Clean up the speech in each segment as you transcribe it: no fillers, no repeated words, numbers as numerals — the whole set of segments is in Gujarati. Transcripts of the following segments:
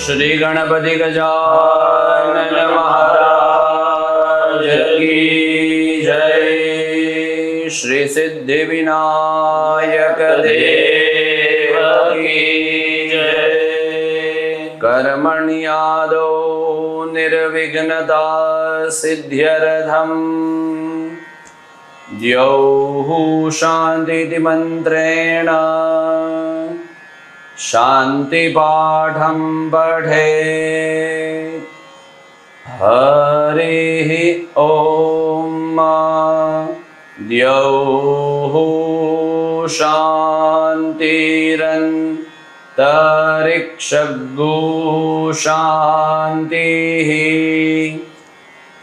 श्री गणपति गजानन महाराज की जय। श्री सिद्धि विनायक देव की जय। कर्मण्यादो निर्विघ्नता सिद्ध्यर्थम् द्यौः शान्तिति मंत्रेण शान्तिपाठं पठेत्। हरिः ॐ द्यौः शान्तिरन्तरिक्षगो शान्तिः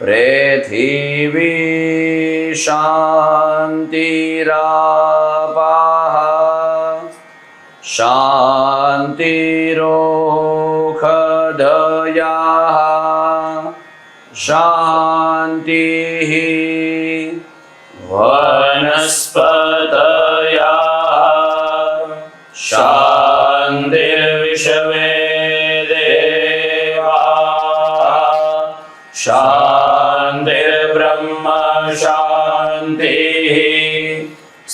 पृथिवी शान्तिरापः शान्तिरोषधयः शान्तिः वनस्पतयः शान्तिर्विश्वे देवाः शान्तिर्ब्रह्म शान्तिः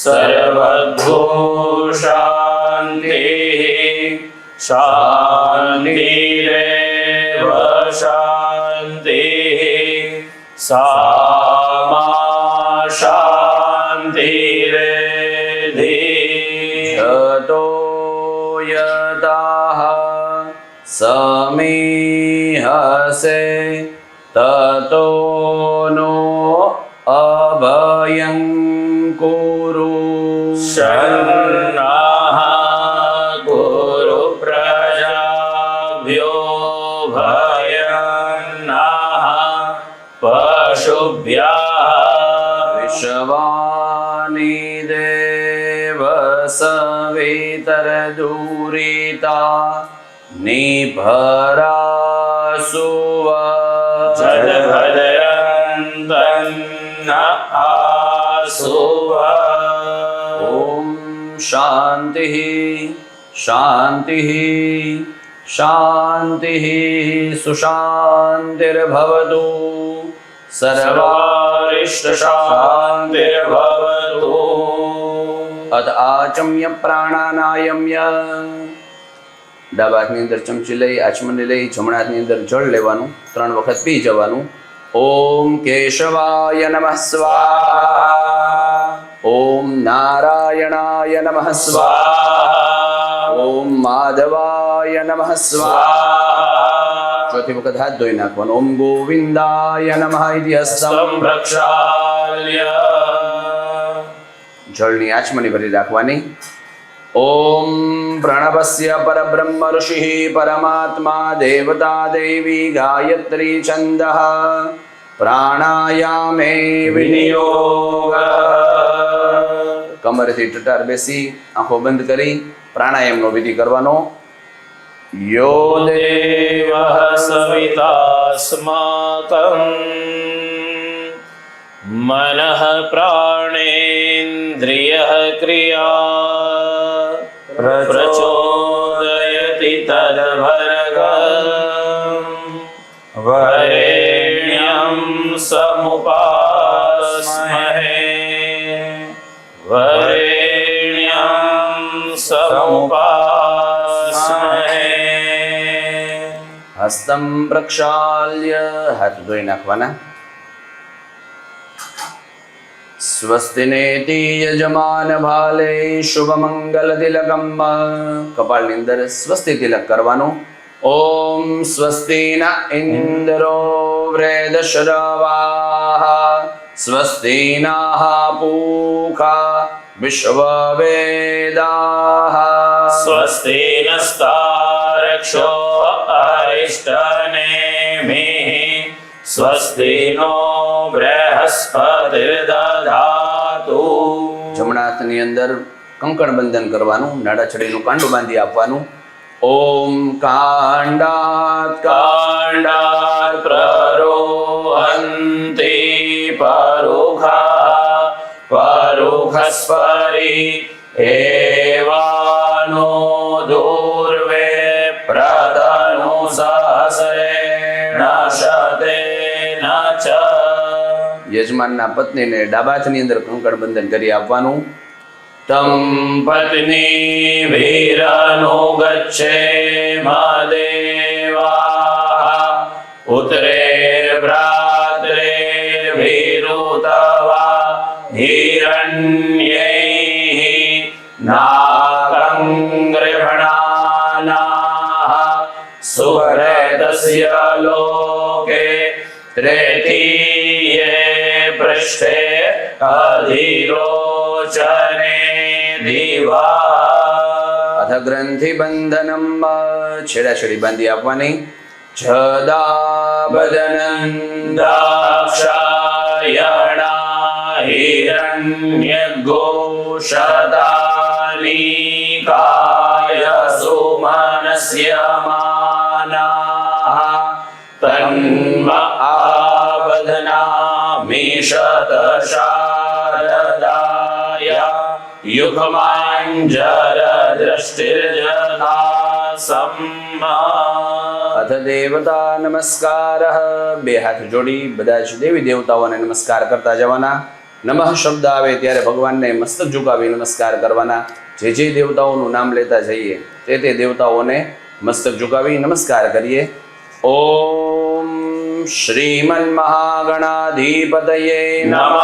सर्वभूत शान्तिः शान्तिरेव शान्तिः सामा शान्तिरेधि। यतो यतः समीहसे ततो नो अभयं कुरु। शन्नः कुरु प्रजाभ्यो भयन्नः पशुभ्यः। विश्वानि देव सवितरदुरिता निभरासुव जलभद्रन्दन्न आसुव। ॐ शान्तिः शान्तिः शान्तिः सुशान्तिर्भवतु सर्वारिष्टशान्तिर्भवतु। अथ आचम्य प्राणानायम्य ડાબા હાથની અંદર ચમચી લઈ આચમનને લઈ જમણા હાથની અંદર જળ લેવાનું, 3 વખત પી જવાનું. ઓમ કેશવાય નમઃ સ્વાહા. ઓમ નારાયણાય નમઃ સ્વાહા. ઓમ માધવાય નમઃ સ્વાહા. ચોથી વખત હાથ ધોઈ નાખવાનો. ઓમ ગોવિંદાય નમઃ ઇતિ હસ્તં પ્રક્ષાલ્ય. જળની આચમની ભરી રાખવાની. ओम प्रणवस्य परब्रह्म ऋषिः परमात्मा देवता देवी गायत्री छंदः प्राणायामे विनियोग। कमरથી ટટાર બેસી આંખો બંધ કરી પ્રાણાયામનો વિધિ કરવાનો. यो देवः सवितास्माकं मनः प्राणेन्द्रियः क्रिया प्रचोदयति तद्भर्गं वरेण्यं समुपास्महे वरेण्यं समुपास्महे। हस्तं प्रक्षाल्य हाथ धोई नाखवाना. स्वस्तिनेति यजमान भाले शुभ मंगल तिलकम. कपाळની અંદર સ્વસ્તિ તિલક કરવાનો. ઓમ સ્વસ્તિ ન ઇન્દ્રો વૃદ્ધશ્રવાઃ સ્વસ્તિ નઃ પૂષા વિશ્વવેદાઃ સ્વસ્તિ નસ્તારક્ષો અરિષ્ટનેમિः સ્વસ્તિ નો બૃહસ્પતિર્દધાતુ. જમણા હાથની અંદર કંકણ બંધન કરવાનું, નાડાછડીનું કાંડું બાંધી આપવાનું. ઓમ કાંડાત કાંડાત પ્રરોહંતિ પરુખા પરુખસ્પરી એવાનો દુર્વે પ્રતનુ ભગવાનના પત્નીને ડાબા હાથની અંદર કંકણ બંધન કરી આપવાનું. તમ પત્ની વીરનો ગચ્છે મદેવા ઉત્તરે ભ્રાત્રે વિરુતવા હિરણ્યૈ નાગં ગૃહણાનાઃ સુહૃદસ્ય લોકે તૃતીયે પૃષ્ઠે અધિરોચને દિવા. અથ ગ્રંથિ બંધનમ છેડાછેડી બાંધી આપવાની. છદાબદનં દાક્ષાયણા હિરણ્યઘોષતાલિકાય સુમનસ્ય માનાઃ તન્મ આબધનામિષત શારદાય યુગમાંજર દ્રષ્ટિર્જતા અથ દેવતા નમસ્કાર. બે હાથ જોડી બધા જ દેવી દેવતાઓને નમસ્કાર કરતા જવાના. નમઃ શબ્દ આવે ત્યારે ભગવાનને મસ્તક ઝુકાવી નમસ્કાર કરવાના. જે જે દેવતાઓનું નામ લેતા જઈએ તે દેવતાઓને મસ્તક ઝુકાવી નમસ્કાર કરીએ. ઓમ શ્રીમન મહાગણાધિપતયે નમઃ.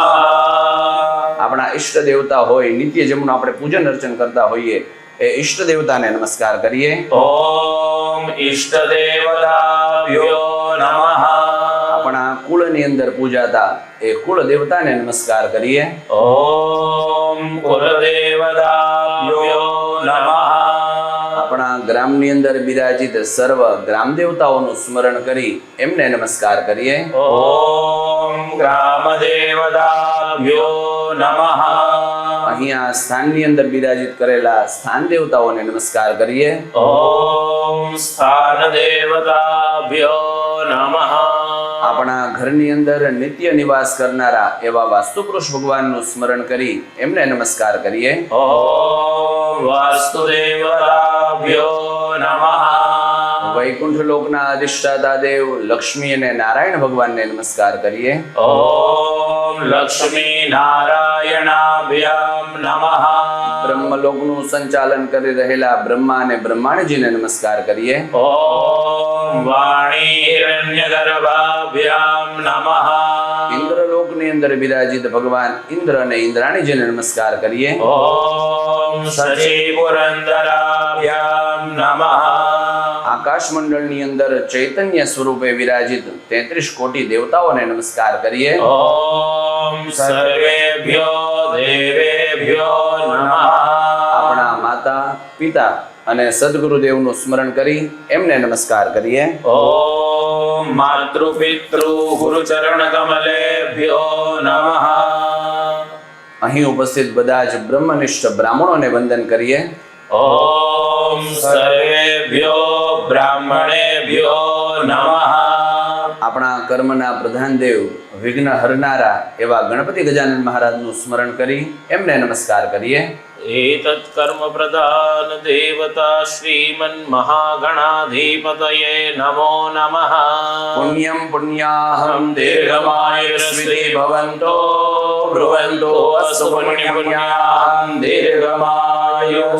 આપણા ઈષ્ટ દેવતા હોય, નિત્ય જેમનું આપણે પૂજન અર્ચન કરતા હોઈએ એ ઈષ્ટ દેવતાને નમસ્કાર કરીએ. ઓમ ઈષ્ટ દેવતાભ્યો નમઃ. આપણા કુળની અંદર પૂજાતા એ કુળ દેવતાને નમસ્કાર કરીએ. ઓમ કુલદેવતાભ્યો નમઃ. આપણા ગ્રામની અંદર બિરાજિત સર્વ ગ્રામ દેવતાઓનું સ્મરણ કરી એમને નમસ્કાર કરીએ. ઓમ ગ્રામ દેવતાભ્યો નમઃ. અહીંયા સ્થાનની અંદર બિરાજિત કરેલા સ્થાન દેવતાઓને નમસ્કાર કરીએ. ઓમ સ્થાન દેવતાભ્યો નમઃ. આપણા ઘરની અંદર નિત્ય નિવાસ કરનારા એવા વાસ્તુપુરુષ ભગવાનનું સ્મરણ કરી એમને નમસ્કાર કરીએ. ઓમ વાસ્તુદેવતાભ્યો નમઃ. વૈકુંઠ લોકના અધિષ્ઠાતા દેવ લક્ષ્મી અને નારાયણ ભગવાનને નમસ્કાર કરીએ. ઓમ લક્ષ્મી નારાયણાભ્યામ નમઃ. બ્રહ્મલોકનું સંચાલન કરી રહેલા બ્રહ્મા અને બ્રહ્માણજીને નમસ્કાર કરીએ. ઓમ વાણી હિરણ્યગર્ભાભ્યામ નમઃ. ઇન્દ્રલોકની અંદર બિરાજિત ભગવાન ઇન્દ્ર અને ઇન્દ્રાણીજીને નમસ્કાર કરીએ. ઓમ શચી પુરંદરાભ્યામ નમઃ. આકાશ મંડળની અંદર ચૈતન્ય સ્વરૂપે વિરાજિત 33 કોટી દેવતાઓને નમસ્કાર કરીએ. ઓમ સર્વેભ્યો દેવેભ્યો નમઃ. આપણા માતા પિતા અને સદગુરુદેવનું સ્મરણ કરી એમને નમસ્કાર કરીએ. ઓમ માતૃપિતૃ ગુરુચરણ કમલેભ્યો નમઃ. અહીં ઉપસ્થિત બધા જ બ્રહ્મનિષ્ઠ બ્રાહ્મણોને વંદન કરીએ. ઓમ સર્વેભ્યો બ્રાહ્મણેભ્યો નમઃ. આપણા કર્મના પ્રધાન દેવ વિઘ્ન હરનારા એવા ગણપતિ ગજાનન મહારાજનું સ્મરણ કરી એમને નમસ્કાર કરીએ. એતत् કર્મ પ્રધાન દેવતા શ્રીમન મહાગણાધિપતયે નમો નમઃ. પુણ્યમ પુણ્યાહમ દીર્ઘમાયુષ્વિ ભવન્તો બ્રુવન્તો અસ્તુ પુણ્યાહમ દીર્ઘમાયુ.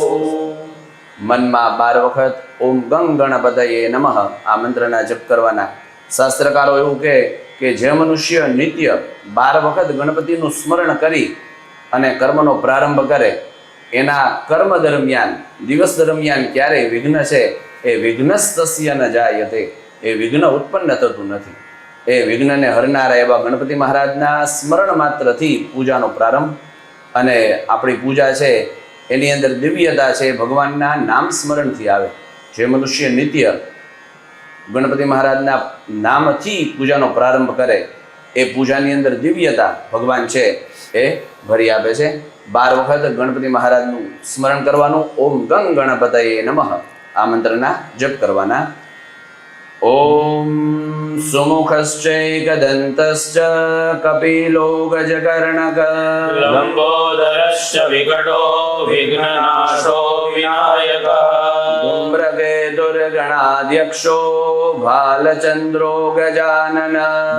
મનમાં 12 વખત ઓમ ગંગ ગણપતયે નમઃ આ મંત્રના જપ કરવાના. શાસ્ત્રકારો એવું કહે કે જે મનુષ્ય નિત્ય 12 વખત ગણપતિનું સ્મરણ કરી અને કર્મનો પ્રારંભ કરે એના કર્મ દરમિયાન દિવસ દરમિયાન ક્યારેય વિઘ્ન છે એ વિઘ્નસ્તસ્ય ન જાયતે, એ વિઘ્ન ઉત્પન્ન થતું નથી. એ વિઘ્નને હરનારા એવા ગણપતિ મહારાજના સ્મરણ માત્રથી પૂજાનો પ્રારંભ અને આપણી પૂજા છે એની અંદર દિવ્યતા છે ભગવાનના નામ સ્મરણથી આવે. જે મનુષ્ય નિત્ય ગણપતિ મહારાજના નામથી પૂજાનો પ્રારંભ કરે એ પૂજાની અંદર દિવ્યતા ભગવાન છે એ ભરી આપે છે. 12 વખત ગણપતિ મહારાજનું સ્મરણ કરવાનું. ઓમ ગંગ ગણપતયે નમઃ આ મંત્રના જપ કરવાના. ઓમ સુમુખશ્ચૈકદંતશ્ચ કપિલો ગજકર્ણક લંબોદરશ્ચ વિકટો વિઘ્નનાશો વિનાયક ધૂમ્રકેતુ ऋजुर्गणाध्यक्षो भालचन्द्रो गजानन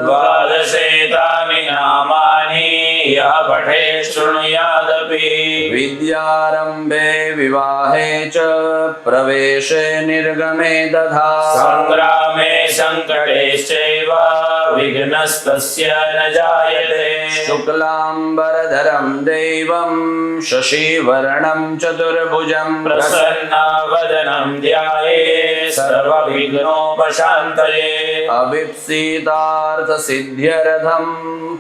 द्वादशेतानि नामानि यः पठेत् शृणुयादपि विद्यारम्भे विवाहे च प्रवेशे निर्गमे तथा सङ्ग्रामे सङ्कटेश्चैव विघ्नस्तस्य न जायते शुक्लाम्बरधरं देवं शशिवर्णं चतुर्भुजं प्रसन्नवदनं ध्यायेत् सर्वविघ्नोपशान्तये अभीप्सितार्थसिद्ध्यर्थं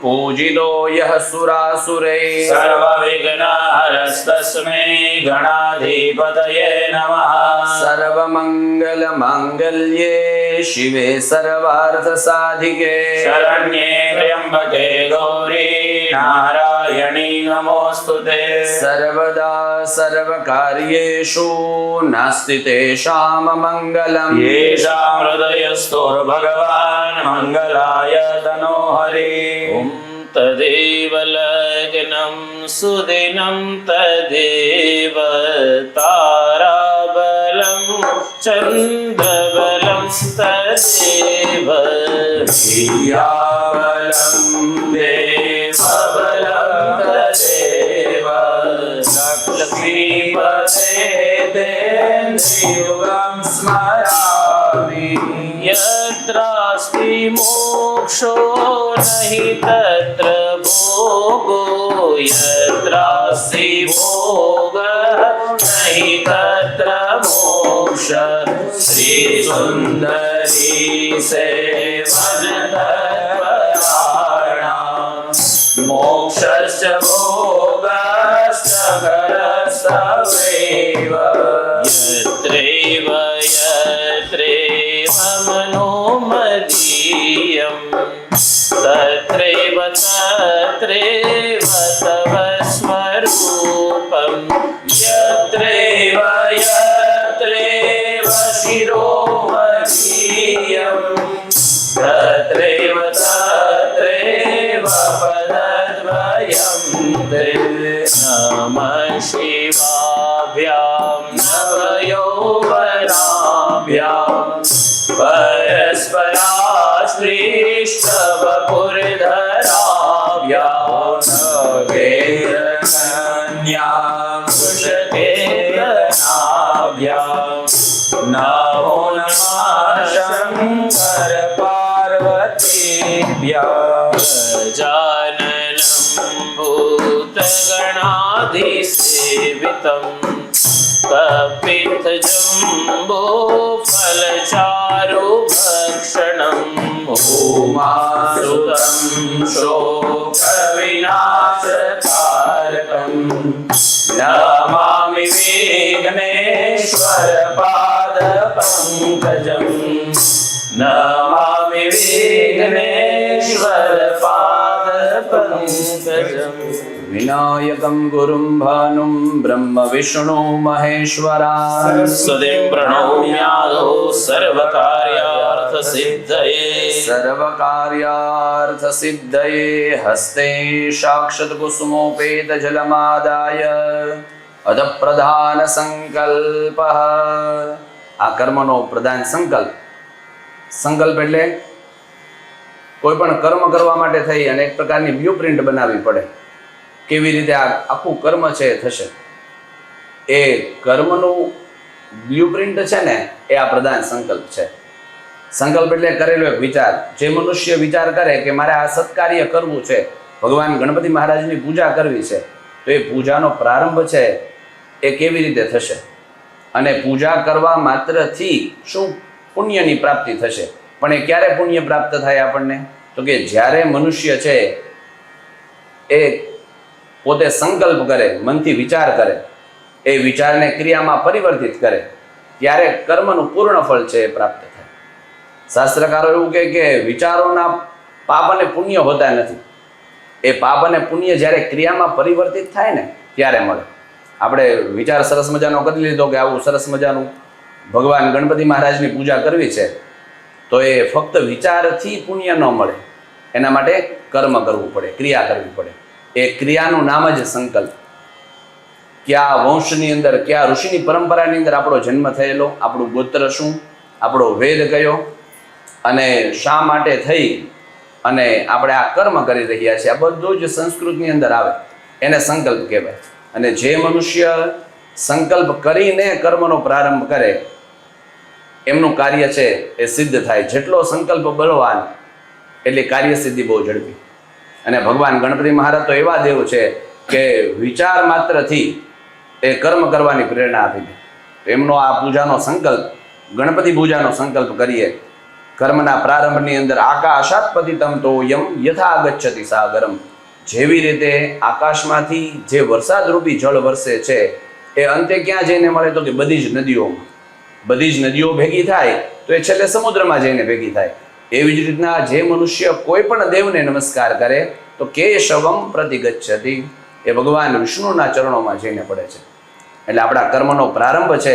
पूजितो यः सुरासुरैः सर्वविघ्नहरस्तस्मै गणाधिपतये नमः सर्वमङ्गलमाङ्गल्ये शिवे सर्वार्थसाधिके शरण्ये त्र्यम्बके गौरी नारायणी नमोऽस्तुते सर्वदा सर्वकार्येषु नास्ति तेषां मङ्गलम् येषां हृदयस्थोर्भगवान् मङ्गलाय तनोहरि ॐ तदेव लग्नं सुदिनं तदेव ताराबलं चन्द्रबलं तदेव धियाबलं देवबलं तदेव लक्ष्मीपते देन्द्रियुगं स्मरामि यत्रास्ति मोक्षो नहि तत्र भोगो यत्रास्ति भोगः नहि तत्र मोक्ष श्रीसुन्दरी सेवनतत्पराणां मोक्षश्च भोगश्च करस्तवैव यत्रैव यत्रैव मनोमदीयं तत्रैव तत्रैव तव स्वरूपं यत्रैव यत्रैव शिरोमदीयं तत्रैव तत्रैव पदद्वयं ते नमः शिवाभ्यां नवयौवनाभ्यां परस्पराश्लिष्टवपुर्धराभ्यां नवेरकन्यां कुशकेतनाभ्यां नमो नमः शङ्कर पार्वतीभ्यां गजाननं भूतगणाधिसेवितं कपित्थजम्बोफलचारुभक्षणम् उमासुतं शोकविनाशकारकं नमामि विघ्नेश्वरपादपङ्कजं नमामि विघ्नेश्वरपादपङ्कजम् विनायकं गुरुं भानुं ब्रह्म विष्णु महेश्वरा सरस्वतीं प्रणौम्यादौ सर्वकार्यार्थसिद्धये सर्वकार्यार्थसिद्धये हस्ते साक्षात्कुसुमोपेतजलमादाय अधप्रधानसङ्कल्पः આ કર્મનો પ્રધાન સંકલ્પ એટલે કોઈ પણ કર્મ કરવા માટે થઈ અને એક પ્રકારની બ્લુ પ્રિન્ટ બનાવવી પડે કેવી રીતે આ આખું કર્મ છે એ થશે એ કર્મનું બ્લુ પ્રિન્ટ છે ને એ આ પ્રધાન સંકલ્પ છે સંકલ્પ એટલે કરેલો એક વિચાર જે મનુષ્ય વિચાર કરે કે મારે આ સત્કાર્ય કરવું છે ભગવાન ગણપતિ મહારાજની પૂજા કરવી છે તો એ પૂજાનો પ્રારંભ છે એ કેવી રીતે થશે અને પૂજા કરવા માત્રથી શું પુણ્યની પ્રાપ્તિ થશે પણ એ ક્યારે પુણ્ય પ્રાપ્ત થાય આપણને તો કે જ્યારે મનુષ્ય છે એ પોતે સંકલ્પ કરે મનથી વિચાર કરે એ વિચારને ક્રિયામાં પરિવર્તિત કરે ત્યારે કર્મનું પૂર્ણ ફળ છે એ પ્રાપ્ત થાય શાસ્ત્રકારો એવું કહે કે વિચારોના પાપ અને પુણ્ય હોતા નથી એ પાપ અને પુણ્ય જ્યારે ક્રિયામાં પરિવર્તિત થાય ને ત્યારે મળે આપણે વિચાર સરસ મજાનો કરી લીધો કે આવું સરસ મજાનું ભગવાન ગણપતિ મહારાજની પૂજા કરવી છે તો એ ફક્ત વિચારથી પુણ્ય ન મળે એના માટે કર્મ કરવું પડે ક્રિયા કરવી પડે એ ક્રિયાનું નામ જ સંકલ્પ કયા વંશની અંદર, કયા ઋષિની પરંપરાની અંદર આપણો જન્મ થયેલો, આપણું ગોત્ર શું, આપણો વેદ કયો, અને શા માટે થઈ અને આપણે આ કર્મ કરી રહ્યા છીએ, આ બધું જ સંસ્કૃતની અંદર આવે. એને સંકલ્પ કહેવાય. અને જે મનુષ્ય સંકલ્પ કરીને કર્મનો પ્રારંભ કરે એમનું કાર્ય છે એ સિદ્ધ થાય. જેટલો સંકલ્પ બળવાન એટલી કાર્યસિદ્ધિ બહુ ઝડપી. અને ભગવાન ગણપતિ મહારાજ તો એવા દેવ છે કે વિચાર માત્રથી એ કર્મ કરવાની પ્રેરણા આપી દે. એમનો આ પૂજાનો સંકલ્પ, ગણપતિ પૂજાનો સંકલ્પ કરીએ. કર્મના પ્રારંભની અંદર આકાશાત પતિતમ તોયમ યથા ગચ્છતિ સાગરમ. જેવી રીતે આકાશમાંથી જે વરસાદરૂપી જળ વરસે છે એ અંતે ક્યાં જઈને મળે તો કે બધી જ નદીઓમાં. બધી જ નદીઓ ભેગી થાય તો એ છેલ્લે સમુદ્રમાં જઈને ભેગી થાય. એવી જ રીતના જે મનુષ્ય કોઈ પણ દેવને નમસ્કાર કરે તો કેશવમ પ્રતિગચ્છતિ, એ ભગવાન વિષ્ણુના ચરણોમાં જઈને પડે છે. એટલે આપણા કર્મનો પ્રારંભ છે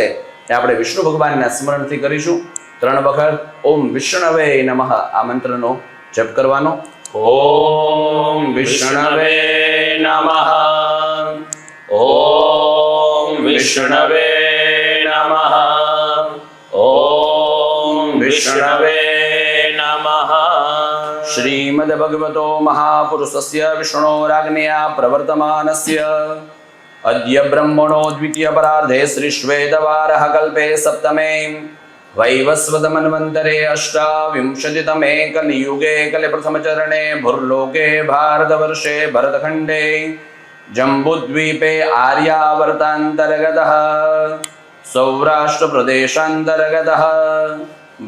એ આપણે વિષ્ણુ ભગવાનના સ્મરણથી કરીશું. 3 વખત ઓમ વિષ્ણવે નમઃ આ મંત્રનો જપ કરવાનો. ઓમ વિષ્ણવે નમઃ. ઓમ વિષ્ણવે નમઃ. ઓમ વિષ્ણવે નમઃ. શ્રીમદ ભગવતો મહાપુરુષસ્ય વિષ્ણોરાજ્ઞયા પ્રવર્તમાનસ્ય અદ્ય બ્રહ્મણો દ્વિતીય પરાર્ધે શ્રી શ્વેતવારહ કલ્પે સપ્તમે વૈવસ્વત મન્વંતરે અષ્ટાવિંશતિતમે કલિયુગે કલે પ્રથમ ચરણે ભુર્લોકે ભારતવર્ષે ભરતખંડે જંબુદ્વીપે આર્યાવર્તાંતર્ગતઃ સૌરાષ્ટ્ર પ્રદેશાંતર્ગતઃ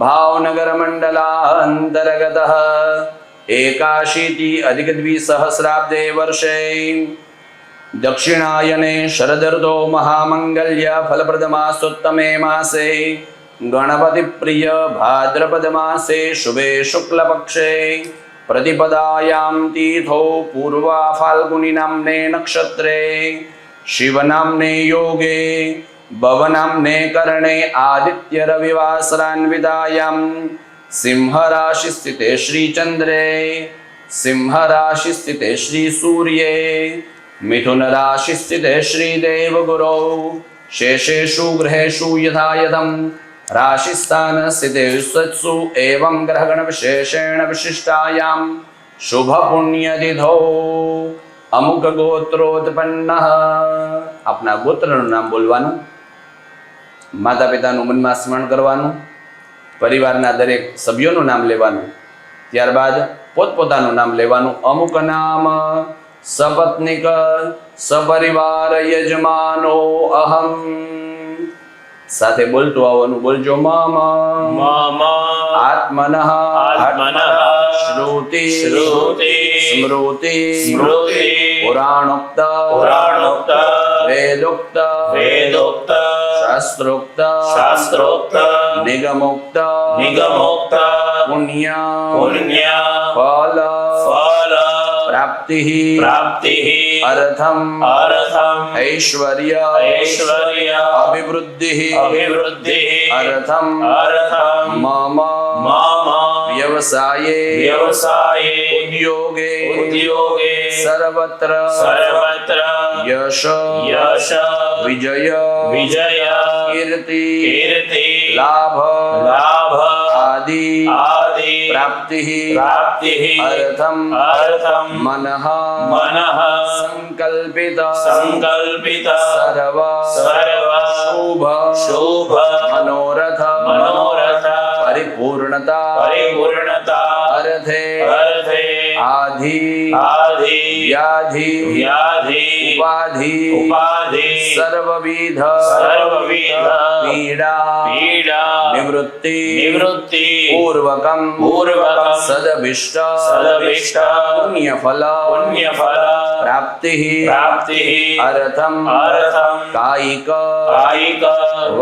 ભાવનગર મંડલાંતર્ગતઃ 81 વર્ષે દક્ષિણાયને શરદર્તો મહામંગલ્ય ફલપ્રદમાસોત્તમે માસે ગણપતિ પ્રિય ભાદ્રપદ માસે શુભે શુક્લ પક્ષે પ્રતિપદાયામ તીથો પૂર્વા ફાલ્ગુની નામને નક્ષત્રે શિવ નામને યોગે ભવ નામને કરણે આદિત્ય રવિવાસરાન્વિતાયામ સિંહ રાશિ સ્થિતે શ્રી ચંદ્રે સિંહ રાશિ સ્થિતે શ્રી સૂર્યે મિથુન રાશિ સ્થિતે શ્રી દેવગુરौ શેષેષુ ગ્रहेषु यथायथं राशिस्थान स्थितेषु एवं ग्रहगण विशेषेण विशिष्टायां शुभ पुण्यतिथौ અમુક ગોત્રોત્પન્ન. આપના ગોત્રનું નામ બોલવાનું, માતા પિતાનું મનમાં સ્મરણ કરવાનું, પરિવારના દરેક સભ્યોનું નામ લેવાનું, ત્યારબાદ પોતપોતાનું નામ લેવાનું. અમુક નામ સપત્નિક સપરિવાર યજમાનો અહમ. સાથે બોલતું આવવાનું. બોલજો મમ મમ આત્મનઃ આત્મનઃ શ્રુતિ શ્રુતિ સ્મૃતિ સ્મૃતિ પુરાણોક્ત પુરાણોક્ત વેદોક્ત વેદોક્ત શાસ્ત્રોક્ત શાસ્ત્રોક્ત નિગમોક્ત નિગમોક્ત પુણ્ય પુણ્ય ફલ ફલ પ્રાપ્તિ પ્રાપ્તિ અર્થમ અર્થમ ઐશ્વર્ય ઐશ્વર્ય અભિવૃદ્ધિ અભિવૃદ્ધિ અર્થમ અર્થમ મમ મમ વ્યવસાયે વ્યવસાયે ઉદ્યોગે ઉદ્યોગે સર્વત્ર સર્વત્ર યશ યશ વિજય વિજય કીર્તિ કીર્તિ લાભ લાભ આદિ આદિ પ્રાપ્તિ પ્રાપ્તિ અર્થમ અર્થમ મનઃ મનઃ સંકલ્પિત સંકલ્પિત સર્વ સર્વ શુભ શુભ મનોરથ મનોરથ પરિપૂર્ણતા પરિપૂર્ણતા અર્થે અર્થે આધિ આધિ વ્યાધિ વ્યાધિ ઉપાધિ ઉપાધિ સર્વવિધ સર્વવિધ પીડા પીડા નિવૃત્તિ નિવૃત્તિ પૂર્વકમ પૂર્વકમ સદભિષ્ટ સદભિષ્ટ પુણ્યફલ પુણ્યફલ પ્રાપ્તિ પ્રાપ્તિ અર્થમ અર્થમ કાયિક કાયિક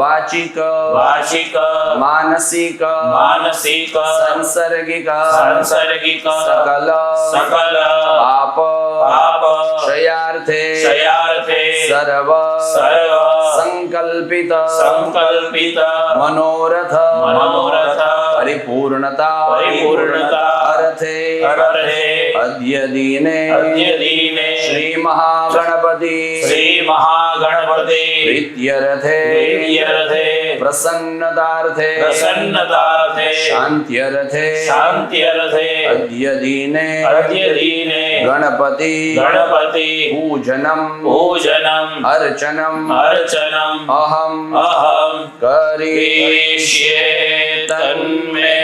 વાચિક વાચિક માનસિક માનસિક સાંસર્ગિક સાંસર્ગિક સકલ સકલ પાપ પાપ ક્ષયાર્થે ક્ષયાર્થે સર્વ સર્વ સંકલ્પિત સંકલ્પિત મનોરથ મનોરથ પરિપૂર્ણતા પરિપૂર્ણતા અર્થે અર્થે અદ્ય દીને અદ્યદીને શ્રી મહાગણપતિ શ્રી મહાગણપતિ પ્રીત્યર્થે પ્રીત્યર્થે પ્રસન્નતાર્થે પ્રસન્નતાર્થે શાંત્યર્થે શાંત્યર્થે અદ્ય દીને અદ્યદીને ગણપતિ ગણપતિ પૂજનમ પૂજનમ અર્ચનમ અર્ચનમ અહમ અહમ કરીષ્યે તન્મે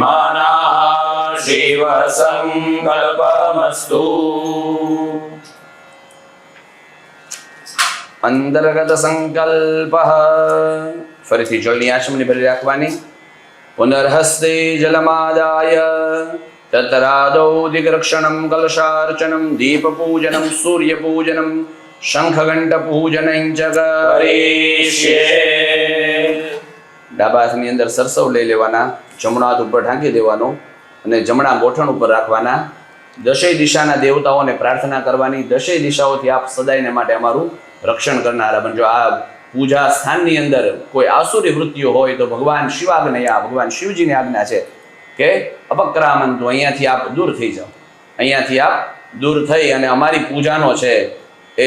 મનઃ શિવ સંકલ્પમસ્તુ. અંતર્ગત સંકલ્પ. ફરીથી જળની આચમની ભરી રાખવાની. પુનર્હસ્તે જલમાદાય તત્રાદૌ દિગ્રક્ષણમ કલશાર્ચનમ દીપપૂજનમ સૂર્યપૂજનમ શંખઘંટ પૂજનં ચ કરીષ્યે. ડાબા હાથની અંદર સરસવ લઈ લેવાના, જમણા હાથ ઉપર ઢાંકી દેવાનો અને જમણા ગોઠણ ઉપર રાખવાના. દશેય દિશાના દેવતાઓને પ્રાર્થના કરવાની, દશેય દિશાઓથી આપ સદાયને માટે અમારું રક્ષણ કરનારા બનજો. આ પૂજા સ્થાનની અંદર કોઈ આસુરી વૃત્તિઓ હોય તો ભગવાન શિવાજ્ઞયા, ભગવાન શિવજીની આજ્ઞા છે કે અપક્રામંતુ, અહીંયાથી આપ દૂર થઈ જાઓ, અહીંયાથી આપ દૂર થઈ અને અમારી પૂજાનો છે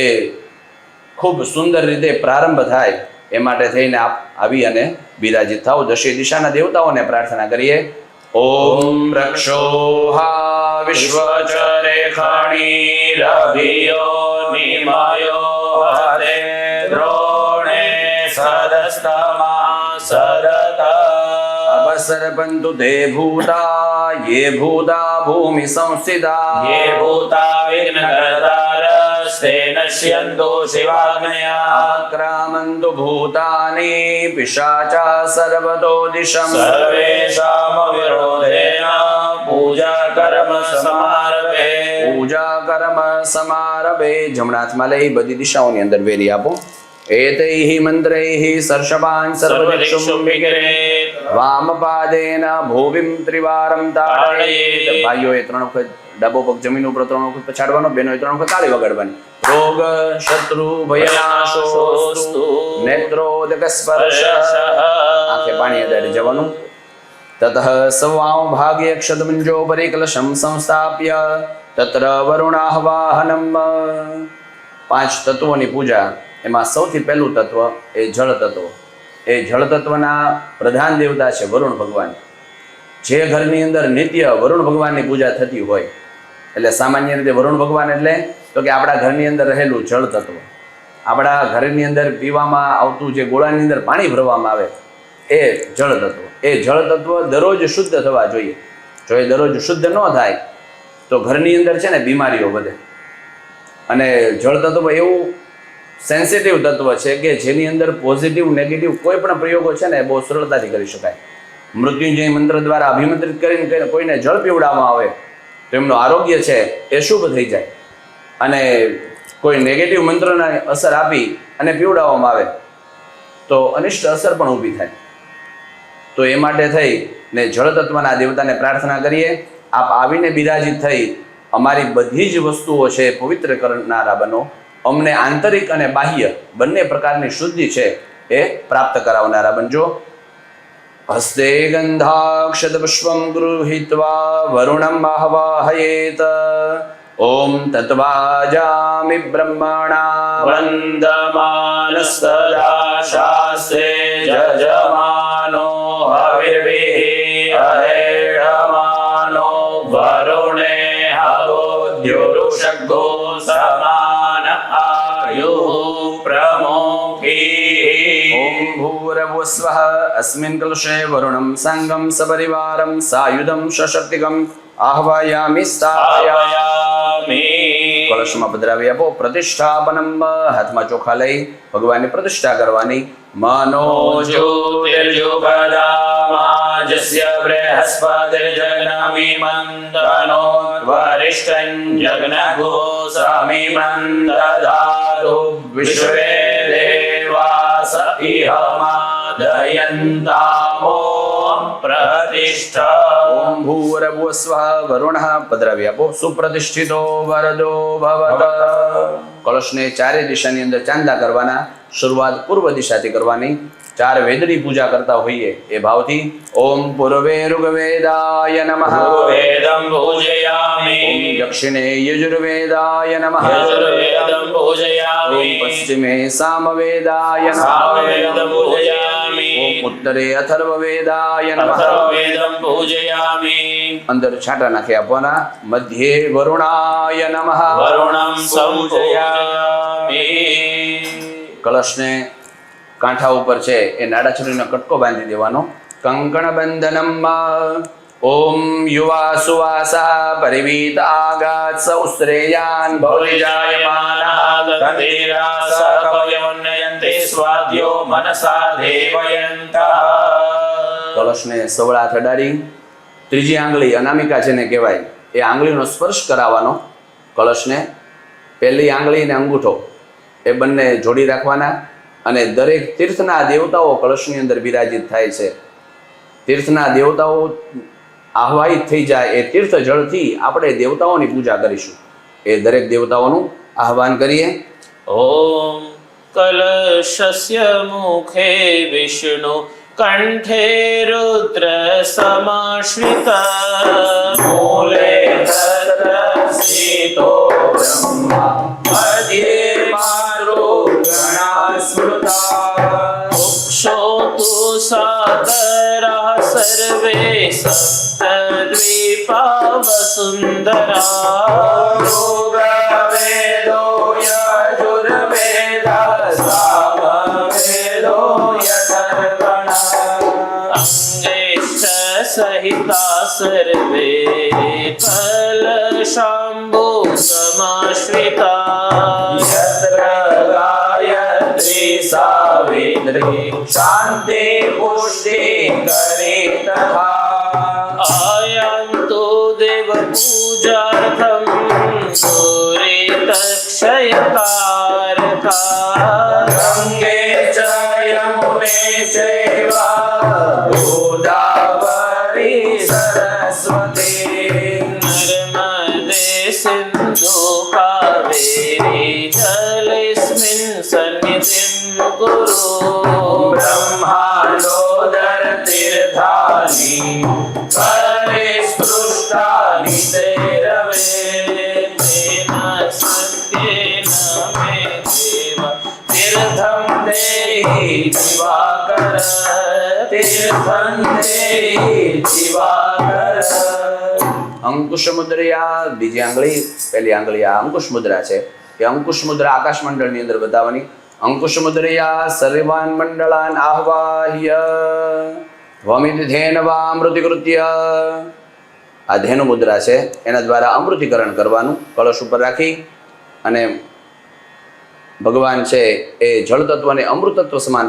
એ ખૂબ સુંદર રીતે પ્રારંભ થાય એ માટે થઈને આપ આવી અને બિરાજિત થાઓ. દશેય દિશાના દેવતાઓને પ્રાર્થના કરીએ. ઓમ રક્ષોહા વિશ્વચરેખણીરભિયો નિમયો હરે દ્રોણે સદસ્તમા સદત અવસરપંતુ તે ભૂતા યે ભૂતા ભૂમિ સંસ્થિતા યે ભૂતા વિઘ્નકર્તારસ્તે નશ્યન્તો શિવાજ્ઞયા આક્રામન્તુ ભૂતાની પિશાચા સર્વતો દિશમ સર્વેષામ વિરોધેન પૂજા કર્મ સમારભે. પૂજા કર્મ સમારભે. જમણા હાથમાં લઈ બધી દિશાઓની અંદર વેરી આપો. એતૈઃ મંત્રૈઃ સર્ષપાન સર્વદિક્ષું વિગ્રહેત વામપાદેન ભૂમિં ત્રિવારં તાડયેત. તાડયેત. ભાઈઓએ 3 વખત ડાબો પગ જમીન ઉપર 3 વખત પછાડવાનો, બહેનોએ 3 વખત તાળી વગાડવાની. રોગ શત્રુ ભયનાશોસ્તુ નેત્રોદક સ્પર્શ. આંખે પાણી અડાડી જવાનું. તતઃ સવામ ભાગે ક્ષતમંજોપરી કલશમ સંસ્થાપ્ય તત્ર વરુણાહવાહનમ. 5 તત્વોની પૂજા. એમાં સૌથી પહેલું તત્વ એ જળ તત્વ. એ જળ તત્વના પ્રધાન દેવતા છે વરુણ ભગવાન. જે ઘરની અંદર નિત્ય વરુણ ભગવાનની પૂજા થતી હોય, એટલે સામાન્ય રીતે વરુણ ભગવાન એટલે તો કે આપણા ઘરની અંદર રહેલું જળ તત્વ, આપણા ઘરની અંદર પીવામાં આવતું જે ગોળાની અંદર પાણી ભરવામાં આવે એ જળ તત્વ. એ જળ તત્વ દરરોજ શુદ્ધ થવા જોઈએ. જો એ દરરોજ શુદ્ધ ન થાય તો ઘરની અંદર છે ને બીમારીઓ વધે. અને જળ તત્વ એવું સેન્સિટિવ તત્વ છે કે જેની અંદર પોઝિટિવ નેગેટિવ કોઈ પણ પ્રયોગો છે ને બહુ સરળતાથી કરી શકાય. મૃત્યુંજય મંત્ર દ્વારા અભિમંત્રિત કરીને કોઈને જળ પીવડાવવામાં આવે તો એમનું આરોગ્ય છે એ શુભ થઈ જાય. અને કોઈ નેગેટિવ મંત્રના અસર આપી અને પીવડાવવામાં આવે તો અનિષ્ટ અસર પણ ઊભી થાય. તો એ માટે થઈ ને જળ તત્વના દેવતાને પ્રાર્થના કરીએ. આપ આવીને બિરાજિત થઈ અમારી બધી જ વસ્તુઓ છે પવિત્ર કરનારા બનો. અમને આંતરિક અને બાહ્ય બંને પ્રકારની શુદ્ધિ છે એ પ્રાપ્ત કરાવનારા બનજો. હસ્તે ગંધાક્ષત પુષ્પમ ગૃહીત્વા વરુણમ આહ્વાહયેત. ઓમ તત્વાજામિ બ્રહ્મણા વંદમાનસ્તદા શાસ્ત્રે જજમાનો હવિર્ભિઃ અહેડમાનો વરુણે હવોદ્યુરુષગ્ગો સમાન આયુઃ પ્રમોખીઃ. ઓમ ભૂરભુવસ્વઃ અસ્મિન કલશે વરુણમ સંગમ સપરિવારમ સાયુધમ સશક્તિકમ આહ્વાયામિ સ્થાપયામિ. કળશમાં પધરાવી આપો. પ્રતિષ્ઠાપનમ. હાથમાં ચોખા લઈ ભગવાનની પ્રતિષ્ઠા કરવાની. मनोज्योतिर्युगदामाजस्य बृहस्पतिर्जगनमिमन्तनो वरिष्ठं जगनघोषमिमं ददातु विश्वे देवास इह मादयन्तामो प्रतिष्ठा. ઓમ ભૂરભુવસ્વઃ વરુણઃ પધરાવી આપો. સુપ્રતિષ્ઠિતો વરદો ભવત. કળશને ચારે દિશાની અંદર ચાંદા કરવાના. શરૂઆત પૂર્વ દિશાથી કરવાની. 4 વેદની પૂજા કરતા હોઈએ એ ભાવથી ઓમ પૂર્વે ઋગ્વેદાય નમઃ, વેદમ પૂજયામિ, ઓમ દક્ષિણે યજુર્વેદાય નમઃ, યજુર્વેદમ પૂજયામિ, ઓમ પશ્ચિમે સામવેદાય નમઃ, સામવેદમ પૂજયામિ, ઓમ ઉત્તરે અથર્વવેદાય નમઃ. અથર્વવેદમ પૂજયામિ, અંદર છાંટા નાખી આપવાના. મધ્યે વરુણાય નમઃ, વરુણમ સંપૂજયામિ. કળશને કાંઠા ઉપર છે એ નાડાછડીનો કટકો બાંધી દેવાનો. કંકણ બંધનમ ઓમ યુવા સુવાસા પરિવીત આગાત સૌશ્રેયાન ભૌલિજાયમાનાઃ ગંધીરાસ કવયોન્નયન્તે સ્વાધ્યો મનસા દેવયन्तઃ. કળશને સવળા થડાડી ત્રીજી આંગળી અનામિકા જેને કહેવાય એ આંગળીનો સ્પર્શ કરાવવાનો. કળશને પહેલી આંગળી અને અંગૂઠો એ બંને જોડી રાખવાના. અને દરેક તીર્થના દેવતાઓ કળશની અંદર બિરાજિત થાય છે. તીર્થના દેવતાઓ આહ્વાહિત થઈ જાય એ તીર્થ જળથી આપણે દેવતાઓની પૂજા કરીશું. એ દરેક દેવતાઓનું આહ્વાન કરીએ. ઓમ કલશસ્ય મુખે વિષ્ણુ કંઠે રુદ્ર સમાશ્રિતા મૂલે તત્રસ્થિતો બ્રહ્મા મધ્યે મારો ગણા સ્મૃતા ઉક્ષોતુ સાગરઃ સર્વે સપ્તદ્વીપા વસુંધરા ઋગ્વેદો યજુર્વેદઃ સામવેદો યથર્વણઃ અંગેશ્ચ સહિતા સર્વે કલશાંબુ સમાશ્રિતા યત્ર ગાયત્રી સાવિત્રી શાંતિ પુષ્ટિ કરે તથા આયન્તુ દેવ પૂજાર્થમ સુરિતક્ષયકારકા ગંગે ચ યમુને ચૈવ ગોદાવરી સરસ્વતી નર્મદે સિંધુ કાવેરી જલેસ્મિન સન્નિધિં ગુરુ બ્રહ્માંડોદર તીર્થાની પરિસ્પૃષ્ટાનિ તૈરવે તેન સત્યેન મે દેવ તીર્થં દેહિ દિવાકર તીર્થં દેહિ દિવાકર. અંકુશ મુદ્રયા બીજી આંગળી પહેલી આંગળી આ અંકુશ મુદ્રા છે એ અંકુશ મુદ્રા આકાશ મંડળની અંદર બતાવવાની. અંકુશ મુદ્રયા સર્વાન મંડળાન આહ્વાહ્ય વમિધેન વા અમૃતિકૃત્ય. આ ધેનુ મુદ્રા છે એના દ્વારા અમૃતિકરણ કરવાનું. કળશ ઉપર રાખી અને ભગવાન છે એ જળ તત્વને અમૃત તત્વ સમાન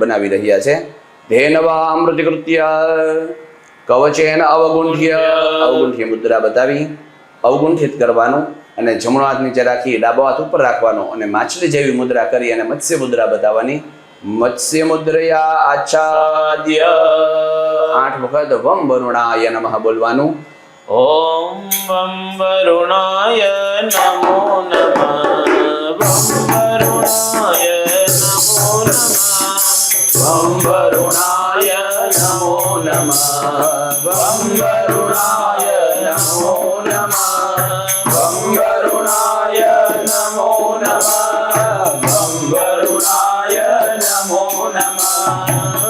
બનાવી રહ્યા છે. ધેન વા અમૃતિકૃત્ય કવચેન અવગુંઠ્ય. અવગુંઠ્ય મુદ્રા બતાવી અવગુંઠિત કરવાનું અને જમણો હાથ નીચે રાખી ડાબો હાથ ઉપર રાખવાનો અને માછલી જેવી મુદ્રા કરી અને મત્સ્ય મુદ્રા બતાવવાની. મત્સ્ય મુદ્રયા આચ્છાદ્ય 8 વખત વમ વરુણાય નમઃ બોલવાનું. ઓમ વમ વરુણાય નમો નમઃ, વમ વરુણાય નમો નમઃ, વમ વરુણાય નમો નમઃ, વમ વરુણાય નમો નમઃ, વમ વરુણાય નમો નમઃ, વમ વરુણાય નમો નમઃ,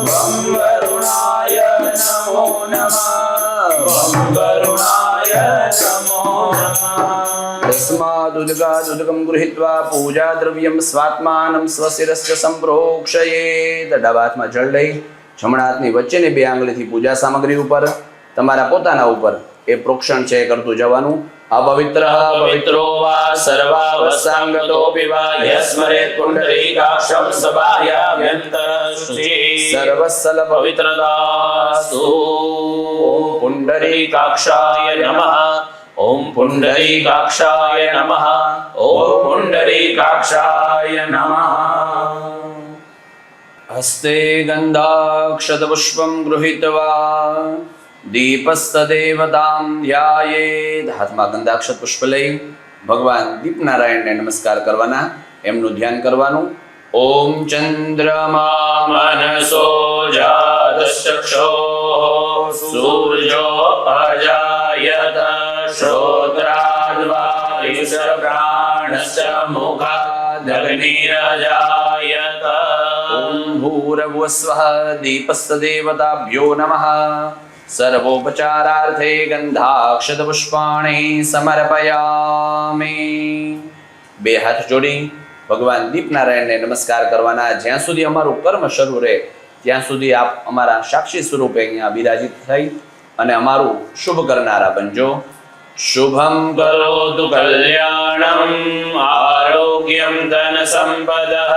વમ વરુણાય નમો નમઃ, વમ વરુણાય નમો નમઃ. તસ્માદુદગાદુદકં ગૃહીત્વા પૂજા દ્રવ્યમ સ્વાત્માનમ સ્વશિરસ્ય સંપ્રોક્ષયેત. ડાબા હાથમાં જળ લઈ જમણા હાથની વચ્ચેની 2 આંગળીથી પૂજા સામગ્રી ઉપર તમારા પોતાના ઉપર એ પ્રોક્ષણ છે કરતું જવાનું. અપવિત્ર પવિત્રો વા સર્વા વસાંગતોપી વા યસ્મરેત પુંડરીકાક્ષમ સબાહ્યાભ્યંતર શુચિ સર્વસલ પવિત્રદાસ્તુ. ઓમ પુંડરીકાક્ષાય નમઃ, ઓમ પુંડરીકાક્ષાય નમઃ, ઓમ પુંડરીકાક્ષાય નમઃ. હસ્તે ગંધાક્ષતપુષ્પં ગૃહીત્વા દીપસ્તદેવતાં ધ્યાયેત. હાથમાં ગંધાક્ષત પુષ્પ લઈ ભગવાન દીપનારાયણને નમસ્કાર કરવાના, એમનું ધ્યાન કરવાનું. ઓમ ચંદ્રમા मनसो जातश्चक्षोः सूर्यो अजायत श्रोत्राद्वायुश्च प्राणश्च मुखादग्निरजायत ઓમ ભૂર્ભુવસ્વઃ દીપસ્તદેવતાભ્યો નમઃ. સર્વોપચારાર્થે ગંધાક્ષતપુષ્પાણિ સમર્પયામિ. બે હાથ જોડી ભગવાન દીપનારાયણને નમસ્કાર કરવાના. જ્યાં સુધી અમારું કર્મ શરૂ રહે ત્યાં સુધી આપ અમારા સાક્ષી સ્વરૂપે અહીંયા બિરાજિત થઈ અને અમારું શુભ કરનારા બનજો. શુભમ करोतु कल्याणम् आरोग्यं धनसम्पदः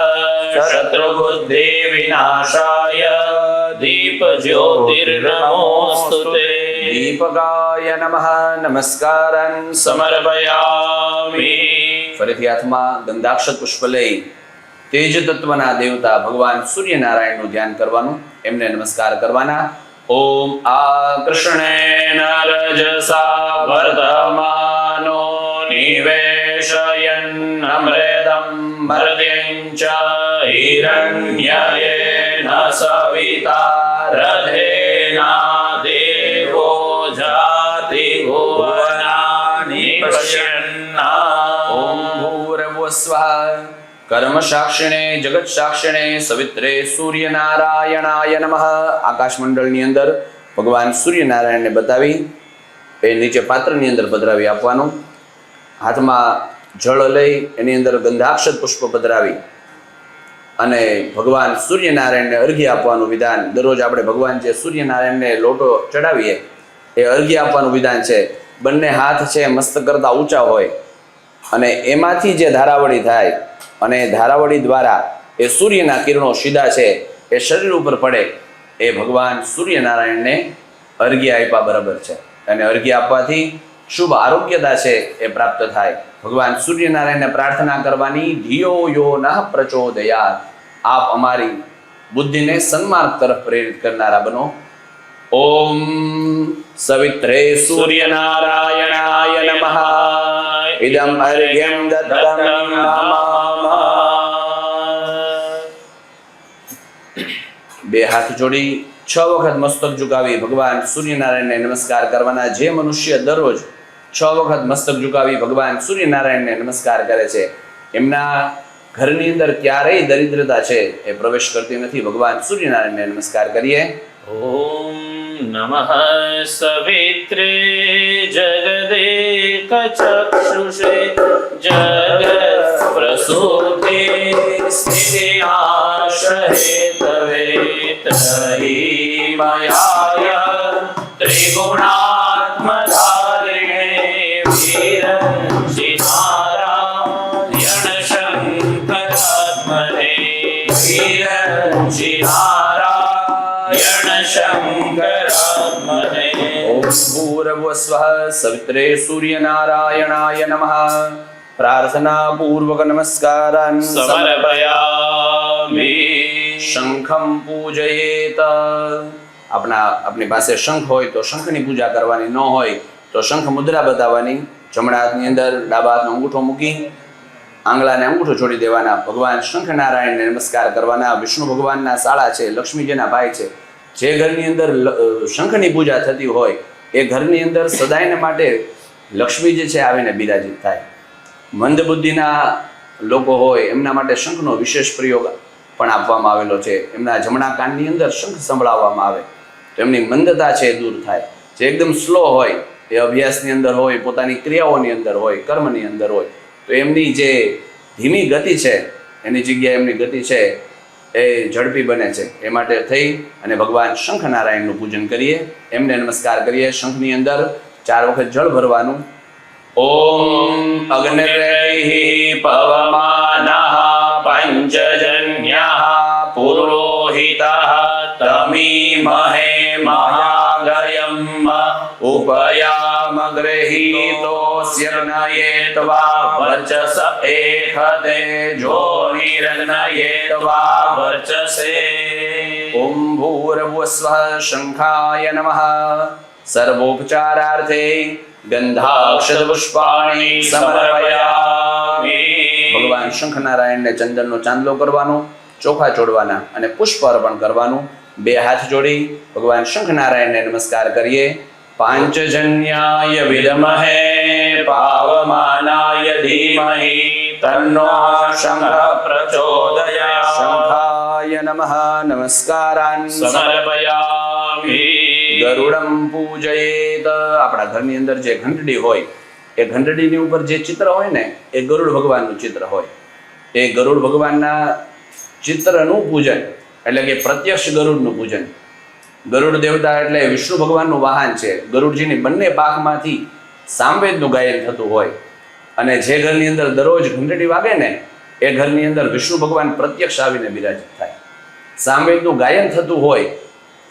शत्रुबुद्धि विनाशाय दीपज्योतिर्नमोऽस्तु ते દીપકાય નમઃ. નમસ્કારં समर्पयामि ફરીથી હાથમાં ગંધાક્ષત પુષ્પ લઈ તેજ તત્વના દેવતા ભગવાન સૂર્યનારાયણનું ધ્યાન કરવાનું, એમને નમસ્કાર કરવાના. ઓમ આ कृष्णेन रजसा वर्धमानो निवेशयन् अमृतं मर्द्यं च हिरण्ययेन सविता रथेना देवो जाति भुवनानि पश्यन्ना ઓમ ભૂર્ભુવસ્વઃ કર્મ સાક્ષિણે જગત સાક્ષિણે સવિત્રે સૂર્યનારાયણાય નમઃ. આકાશ મંડળની અંદર ભગવાન સૂર્યનારાયણને બતાવી એ નીચે પાત્રની અંદર પધરાવી આપવાનું. હાથમાં જળ લઈ એની અંદર ગંધાક્ષત પુષ્પ પધરાવી અને ભગવાન સૂર્યનારાયણને અર્ઘ્ય આપવાનું વિધાન. દરરોજ આપણે ભગવાન જે સૂર્યનારાયણને લોટો ચડાવીએ એ અર્ઘ્ય આપવાનું વિધાન છે. બંને હાથ છે મસ્તક કરતાં ઊંચા હોય અને એમાંથી જે ધારાવળી થાય અને ધારાવળી દ્વારા એ સૂર્યના કિરણો સીધા છે એ શરીર ઉપર પડે એ ભગવાન સૂર્યનારાયણને અર્ઘ્ય આપ્યા બરાબર છે. અને અર્ઘ્ય આપવાથી શુભ આરોગ્યતા છે એ પ્રાપ્ત થાય. ભગવાન સૂર્યનારાયણને પ્રાર્થના કરવાની, ધિયો યો નઃ પ્રચોદયાત. આપ અમારી બુદ્ધિને સન્માર્ગ તરફ પ્રેરિત કરનારા બનો. ઓમ સવિત્રે સૂર્યનારાયણાય નમઃ. ઇદમ અર્ઘ્યમ દત્તમ મમ. બે હાથ જોડી 6 વખત મસ્તક ઝુકાવી ભગવાન સૂર્યનારાયણને નમસ્કાર કરવાના. જે મનુષ્ય દરરોજ 6 વખત મસ્તક ઝુકાવી ભગવાન સૂર્યનારાયણને નમસ્કાર કરે છે એમના ઘરની અંદર ક્યારેય દરિદ્રતા છે એ પ્રવેશ કરતી નથી. ભગવાન સૂર્યનારાયણને નમસ્કાર કરીએ. ॐ नमः सवित्रे जगदेकचक्षुषे जगत्प्रसूते स्थितिनाशहेतवे त्रयीमयाय त्रिगुणात्मधारिणे वीरञ्चिनारायणशङ्करात्मने वीरञ्चिनारायणशङ्करात्मने ઓમ ભૂર્ભુવસ્વઃ સવિત્રે સૂર્યનારાયણાય નમઃ. પ્રાર્થના પૂર્વક નમસ્કારાન समर्पयामि શંખમ પૂજયેત. આપની પાસે શંખ હોય તો શંખની પૂજા કરવાની, ન હોય તો શંખ મુદ્રા બતાવવાની. જમણા હાથની અંદર ડાબા હાથનો અંગૂઠો મૂકી આંગળાને અંગૂઠો છોડી દેવાના. ભગવાન શંખનારાયણને નમસ્કાર કરવાના. વિષ્ણુ ભગવાનના શાળા છે, લક્ષ્મીજીના ભાઈ છે. જે ઘરની અંદર શંખની પૂજા થતી હોય એ ઘરની અંદર સદાયને માટે લક્ષ્મી જે છે આવીને બિરાજિત થાય. મંદ બુદ્ધિના લોકો હોય એમના માટે શંખનો વિશેષ પ્રયોગ પણ આપવામાં આવેલો છે. એમના જમણા કાનની અંદર શંખ સંભળાવવામાં આવે તો એમની મંદતા છે એ દૂર થાય. જે એકદમ સ્લો હોય એ અભ્યાસની અંદર હોય, પોતાની ક્રિયાઓની અંદર હોય, કર્મની અંદર હોય તો એમની જે ધીમી ગતિ છે એની જગ્યાએ એમની ગતિ છે એ ઝડપી બને છે. એ માટે થઈ અને ભગવાન શંખનારાયણનું પૂજન કરીએ, એમને નમસ્કાર કરીએ. શંખની અંદર 4 વખત જળ ભરવાનું. ઓમ અગ્નિર્વૈઃ પવમાનઃ પંચજન્યઃ પુરોહિતઃ તમીમહે મહાગયમ ઉપયામ ગૃહીતોસ્ય નયેત્વા વર્ચસ એખતે જોનિર્નયેત્વા વર્ચસે ઓમ ભૂર્ભુવસ્વઃ શંખાય નમઃ. સર્વોપચારાર્થે ગંધાક્ષત પુષ્પાણિ સમર્પયામિ. ભગવાન શંખનારાયણને ચંદનનો ચાંદલો કરવાનો, ચોખા ચોડવાના અને પુષ્પ અર્પણ કરવાનું. બે હાથ જોડી ભગવાન શંખનારાયણને નમસ્કાર કરીએ. પાંચજન્યાય વિદ્મહે પાવમાનાય ધીમહિ તન્નો શંખ પ્રચોદયાત. શંખાય નમઃ નમસ્કારાન સમર્પયામિ. ગરુડમ પૂજયેત. આપણા ઘરની અંદર જે ઘંટડી હોય એ ઘંટડીની ઉપર જે ચિત્ર હોય ને એ ગરુડ ભગવાનનું ચિત્ર હોય. એ ગરુડ ભગવાનના ચિત્રનું પૂજન એટલે કે પ્રત્યક્ષ ગરુડનું પૂજન. ગરુડ દેવતા એટલે વિષ્ણુ ભગવાનનું વાહન છે. ગરુડજીની બંને પાંખમાંથી સામવેદનું ગાયન થતું હોય અને જે ઘરની અંદર દરરોજ ઘંટડી વાગે ને એ ઘરની અંદર વિષ્ણુ ભગવાન પ્રત્યક્ષ આવીને બિરાજિત થાય. સામવેદનું ગાયન થતું હોય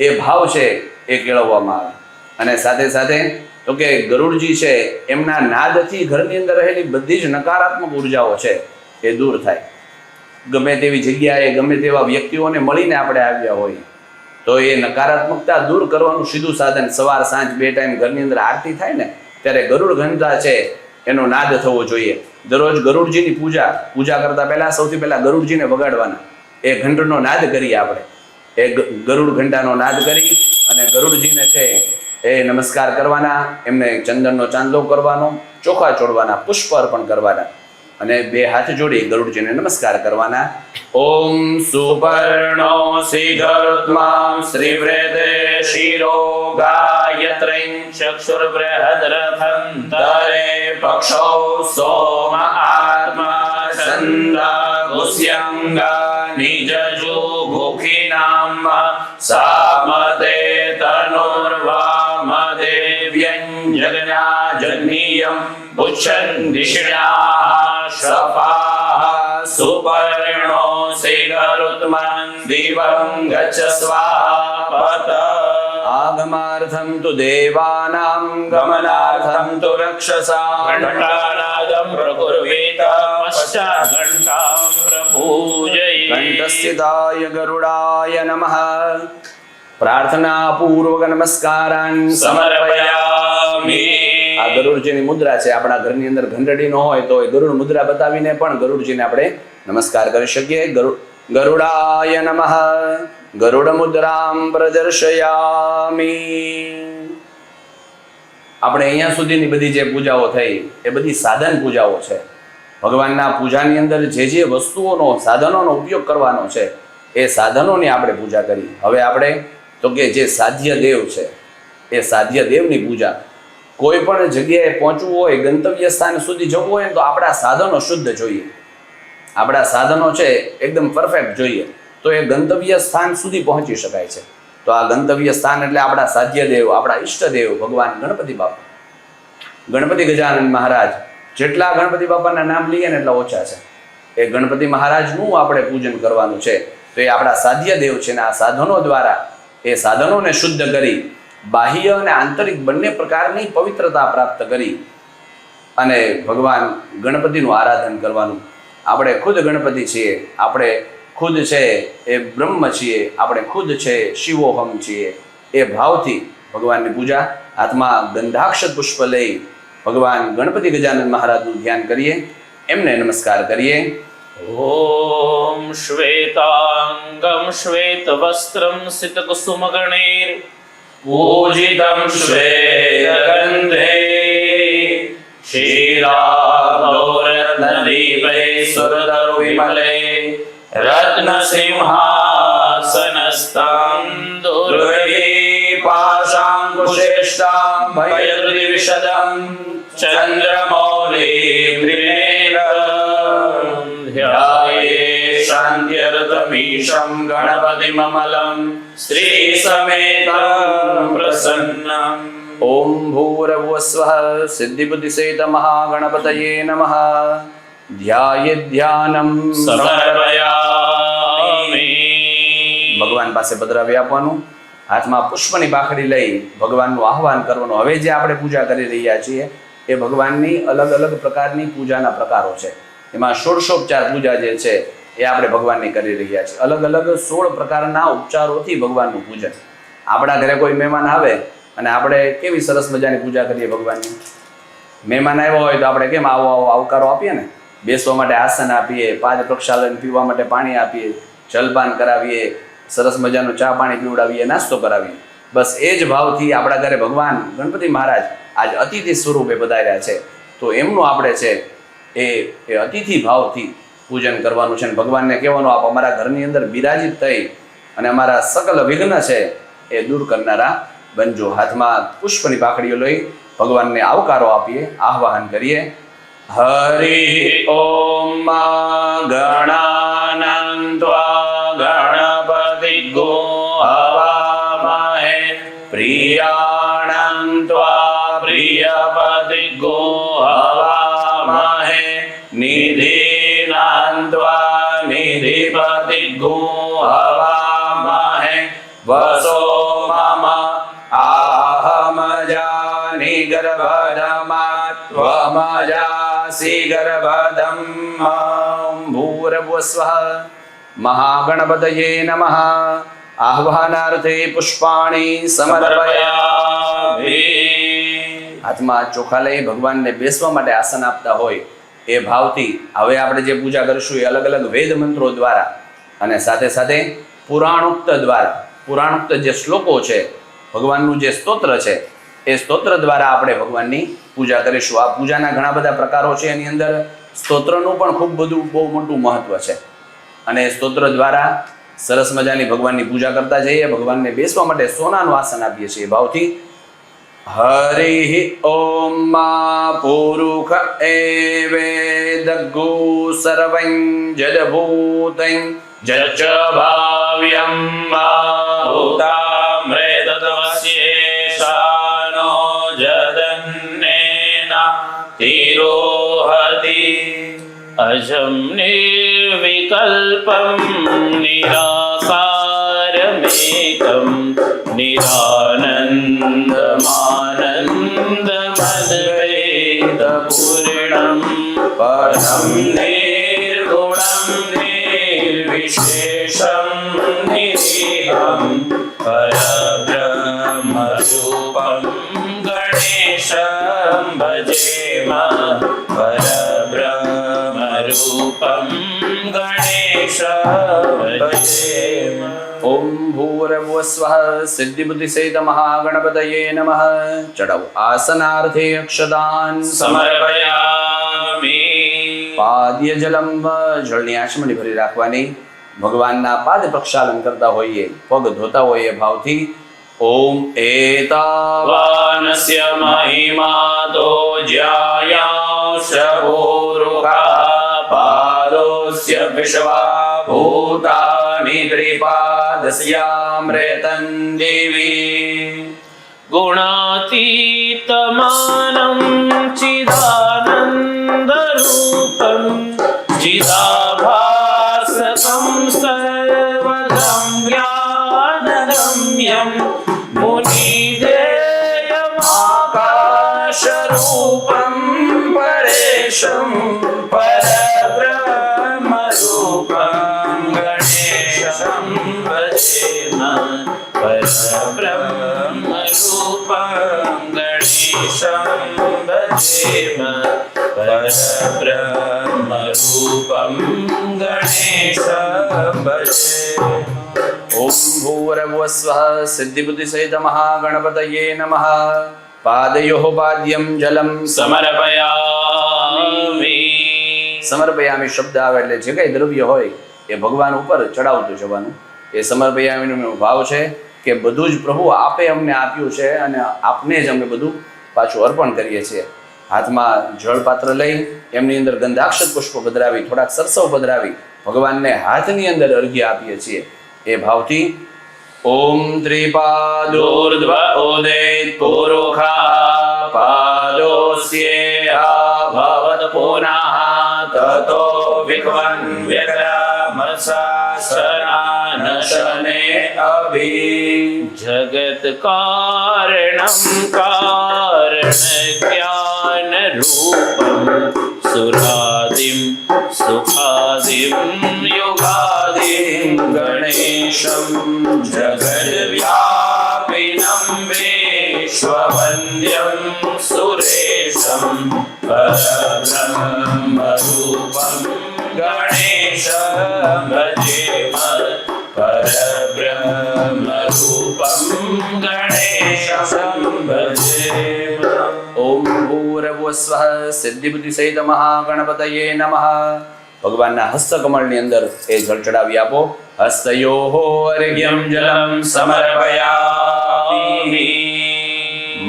એ ભાવ છે એ કેળવવામાં આવે. અને સાથે સાથે તો કે ગરુડજી છે એમના નાદથી ઘરની અંદર રહેલી બધી જ નકારાત્મક ઉર્જાઓ છે એ દૂર થાય. ગમે તેવી જગ્યાએ ગમે તેવા વ્યક્તિઓને મળીને આપણે આવ્યા હોય તો એ નકારાત્મકતા દૂર કરવાનું સીધું સાધન સવાર સાંજ 2 ટાઈમ ઘરની અંદર આરતી થાય ને ત્યારે ગરુડ ઘંટા છે એનો નાદ થવો જોઈએ. દરરોજ ગરુડજીની પૂજા કરતા પહેલા સૌથી પહેલા ગરુડજીને વગાડવાના. એ ઘંટનો નાદ કરીએ આપણે. એ ગરુડ ઘંટાનો નાદ કરી અને ગરુડજીને છે એ નમસ્કાર કરવાના, એમને ચંદનનો ચાંદલો કરવાનો, ચોખા ચોડવાના, પુષ્પ અર્પણ કરવાના અને બે હાથ જોડી ગરુડજીને નમસ્કાર કરવાના. ઓમ સુપર્ણો સિગરુત્માં શ્રીવ્રેદે શિરો ગાયત્રીં ચક્ષુર્બૃહદ્રથં તરે પક્ષો સોમ આત્મા છંદા ગુસ્યંગા નિજજુ ગુખિનામ સામતે તનુર્વામદેવ્યં જગ્નાજનીયં પુચ્છન દિષ્ણ્યા શફાઃ સુપર્ણો સિગરુત્માન દિવં ગચ્છ સ્વાપત. આગમાર્થમ તુ દેવાનામ ગમનાર્થમ તુ રક્ષસામ. ઘંટાનાદં પ્રકુર્વીત પશ્ચાત ઘંટાં પ્રપૂજયે. કંઠસ્થિતાય ગરુડાય નમઃ. પ્રાર્થના પૂર્વક નમસ્કારાન સમર્પયામિ. આ ગરુડજીની મુદ્રા છે. આપણા ઘરની અંદર ઘંટડી ન હોય તો એ ગરુડ મુદ્રા બતાવીને પણ ગરુડજીને આપણે નમસ્કાર કરી શકીએ. ગરુડાય નમઃ. ગરુડ મુદ્રામ પ્રદર્શયામિ. આપણે અહીંયા સુધીની બધી જે પૂજાઓ થઈ એ બધી સાધન પૂજાઓ છે. ભગવાનના પૂજાની અંદર જે જે વસ્તુઓનો સાધનોનો ઉપયોગ કરવાનો છે એ સાધનોની આપણે પૂજા કરી. હવે આપણે તો કે જે સાધ્ય દેવ છે એ સાધ્ય દેવની પૂજા. કોઈ પણ જગ્યાએ પહોંચવું હોય, ગંતવ્ય સ્થાન સુધી જવું હોય તો આપણા સાધનો શુદ્ધ જોઈએ. આપણા સાધનો છે એકદમ પરફેક્ટ જોઈએ તો એ ગંતવ્ય સ્થાન સુધી પહોંચી શકાય છે. તો આ ગંતવ્ય સ્થાન એટલે આપણા સાધ્ય દેવ, આપણા ઈષ્ટદેવ ભગવાન ગણપતિ બાપા. ગણપતિ ગજાનન મહારાજ, જેટલા ગણપતિ બાપાના નામ લઈએ ને એટલા ઓછા છે. એ ગણપતિ મહારાજનું આપણે પૂજન કરવાનું છે. તો એ આપણા સાધ્ય દેવ છે ને આ સાધનો દ્વારા એ સાધનોને શુદ્ધ કરી બાહ્ય અને આંતરિક બંને પ્રકારની પવિત્રતા પ્રાપ્ત કરી અને ભગવાન ગણપતિનું આરાધન કરવાનું. આપણે ખુદ ગણપતિ છીએ, આપણે ખુદ છે એ બ્રહ્મ છીએ, આપણે ખુદ છે શિવોહમ છીએ. એ ભાવથી ભગવાનની પૂજા. હાથમાં ગંધાક્ષત પુષ્પ લઈ ભગવાન ગણપતિ ગજાનન મહારાજનું ધ્યાન કરીએ, એમને નમસ્કાર કરીએ. ઓમ શ્વેતાંગમ શ્વેતવસ્ત્રમ સિતકુસુમગણૈર પૂજિતં શ્વેતગંધે ક્ષીરાબ્દોરત્નદીપૈ સુરદરુવિમલે રત્નસિંહાસનસ્થં દુર્ગૈ પાશાંકુશેષ્ટાં ભયદ્રિવિશદં ચંદ્રમૌલિર્ત્રિનેત્રં ધ્યાયે શાન્ત્યર્થમીશં ગણપતિમમલં શ્રીસમેतं પ્રસન્નં. ઓમ ભૂરભુવસ્વઃ સિદ્ધિબુદ્ધિસહિત મહાગણપતયે નમઃ. ધ્યાયધ્યાનમ સમર્પયામિ. ભગવાન પાસે પધરાવી આપવાનું. હાથમાં પુષ્પની પાખડી લઈ ભગવાનનું આહ્વાન કરવાનું. હવે જે આપણે પૂજા કરી રહ્યા છીએ એ ભગવાનની અલગ અલગ પ્રકારની પૂજાના પ્રકારો છે. એમાં ષોડશોપચાર પૂજા જે છે એ આપણે ભગવાનની કરી રહ્યા છીએ. અલગ અલગ 16 પ્રકારના ઉપચારોથી ભગવાનનું પૂજન. આપણા ઘરે કોઈ મહેમાન આવે અને આપણે કેવી સરસ મજાની પૂજા કરીએ ભગવાનની. મહેમાન આવ્યો હોય તો આપણે કેમ આવો આવો આવકારો આપીએ ને, બેસવા માટે આસન આપીએ, પાદ પ્રક્ષાલન, પીવા માટે પાણી આપીએ, જલપાન કરાવીએ, સરસ મજાનું ચા પાણી પીવડાવીએ, નાસ્તો કરાવીએ. બસ એ જ ભાવથી આપણા ઘરે ભગવાન ગણપતિ મહારાજ આજ અતિથિ સ્વરૂપે પધાર્યા છે. તો એમનું આપણે છે એ અતિથિ ભાવથી પૂજન કરવાનું છે. અને ભગવાનને કહેવાનું, આપ અમારા ઘરની અંદર બિરાજિત થઈ અને અમારા સકલ વિઘ્ન છે એ દૂર કરનારા બનજો. હાથમાં પુષ્પની પાકડીઓ લઈ ભગવાનને આવકારો આપીએ, આહ્વાન કરીએ. હરિ ઓમ ગણાનંત્વા ગણપતિ ગો હવામહે પ્રિયાણંત્વા પ્રિયપતિ ગો હવામહે નિધિનાન્ત્વા નિધિપતિ ગો હવામહે વસો મમ આહમજાનિ ગર્ભધમાત્વમજાસि ગર્ભધમ. ભૂર્ભુવસ્વઃ મહાગણપતયે નમઃ. આહ્વાનાર્થે પુષ્પાણિ સમર્પયામિ. હાથમાં ચોખા લઈ ભગવાનને બેસવા માટે આસન આપતા હોય એ ભાવથી હવે આપણે જે પૂજા કરીશું એ અલગ અલગ વેદ મંત્રો દ્વારા અને સાથે સાથે પુરાણોક્ત દ્વારા, પુરાણોક્ત જે શ્લોકો છે, ભગવાનનું જે સ્તોત્ર છે એ સ્તોત્ર દ્વારા આપણે ભગવાનની પૂજા કરીશું. આ પૂજાના ઘણા બધા પ્રકારો છે, એની અંદર સ્તોત્રનું પણ ખૂબ બધું બહુ મોટું મહત્વ છે. અને સ્તોત્ર દ્વારા સરસ મજાની ભગવાનની પૂજા કરતા જઈએ. ભગવાનને બેસવા માટે સોનાનું આસન આપીએ છીએ ભાવથી. હરિ ઓમ પુરુષ એવેદગુ સર્વં જડભૂતં જચ ભાવ્યમ ભૂતામૃતત્વસ્યેષાનો જદન્નેના તિરોહતિ. અજમ નિર્વિકલ્પમ નિરાકારમેકમ નિરાનંદમાનંદમદ્વૈતપૂર્ણમ પરમ નિર્ગુણમ નિર્વિશેષમ નિરીહમ પરબ્રહ્મરૂપમ ગણેશમ ભજેમ. પરબ્રહ્મરૂપમ ગણેશમ ભજેમ. ઓમ ભૂર્ભુવસ્વઃ સિદ્ધિબુદ્ધિસહિત મહાગણપતયે નમઃ. ચડાવો. આસનાર્થે અક્ષદાન સમર્પયામિ. પાદ્ય જલમ. જળની આચમણી ભરી રાખવાની. ભગવાનના પાદ પ્રક્ષાલન કરતા હોઈએ, પગ ધોતા હોઈએ ભાવથી. ઓમ વાનસ્ય મહિમા તો જ્યાયાસ્ય ભૂરુખા પાદોસ્ય વિશ્વા ભૂતાનિ ત્રિપાદસ્યામૃતં દેવી. ગુણાતીતમાનં ચિદાનંદરૂપં ચિદાભાસકં સર્વગમ જ્ઞાનગમ્યં મુનિદેયમાકાશરૂપં પરેશં પરબ્રહ્મરૂપં ગણેશં ભજેમ. પરબ્રહ્મરૂપં ગણેશં ભજેમ. પરબ્રહ્મરૂપં ગણેશં ભજેમ. ઓમ ભૂર્ભુવસ્વઃ સિદ્ધિબુદ્ધિસહિત મહાગણપતયે નમઃ. પાદયોઃ પાદ્યમ જલમ સમર્પયામિ. સમર્પયામિ શબ્દ આવે એટલે જે કંઈ દ્રવ્ય હોય એ ભગવાન ઉપર ચડાવતું જવાનું. એ સમર્પયામીનો ભાવ છે કે બધું જ પ્રભુ આપે અમને આપ્યું છે અને આપને જ અમે બધું પાછું અર્પણ કરીએ છીએ. હાથમાં જળપાત્ર લઈ એમની અંદર ગંધાક્ષત પુષ્પ પધરાવી, થોડાક સરસવ પધરાવી ભગવાનને હાથની અંદર અર્ઘ્ય આપીએ છીએ એ ભાવથી. ઓમ ત્રિપાદોર્ધ્વ ઉદિત પુરુષા પાદોસ્યેહા ભવત પુનઃ તતો વિઘ્વન વ્યગ્રમસાસનાનશને અભિ. જગત કારણમ કારણ જ્ઞાન રૂપમ સુરાદિમ સુખાદિમ યોગાદિમ ગણેશમ જગદ્વ્યાપિનમ વેશ परब्रह्मरूपं गणेशं भजेम परब्रह्मरूपं गणेशं भजेम ઓમ ભૂરભુવસ્વઃ સિદ્ધિબુદ્ધિસહિત મહાગણપતયે નમઃ. ભગવાનના હસ્તકમળની અંદર એ જળ ચડાવી આપો. હસ્તયોઃ અર્ઘ્યમ જલમ સમર્પયામિ.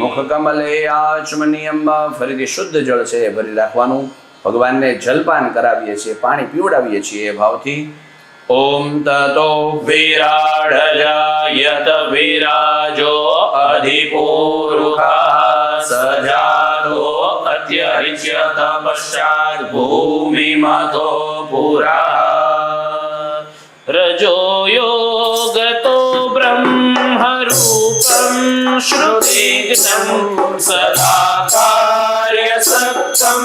મુખકમલે આચમનીયમ. ફરીથી શુદ્ધ જળ છે એ ભરી રાખવાનું. ભગવાનને જલપાન કરાવીએ છીએ, પાણી પીવડાવીએ છીએ એ ભાવથી. ઓમ તતો વિરાડજાયત વિરાજો અધિપૂરુષः સજાતો અત્યરિચ્ય તપશ્ચાદ ભૂમિમતો પુરા રજો યોગતો બ્રહ્મરૂપં શ્રુતિજ્ઞં સદા કાર્યસક્તં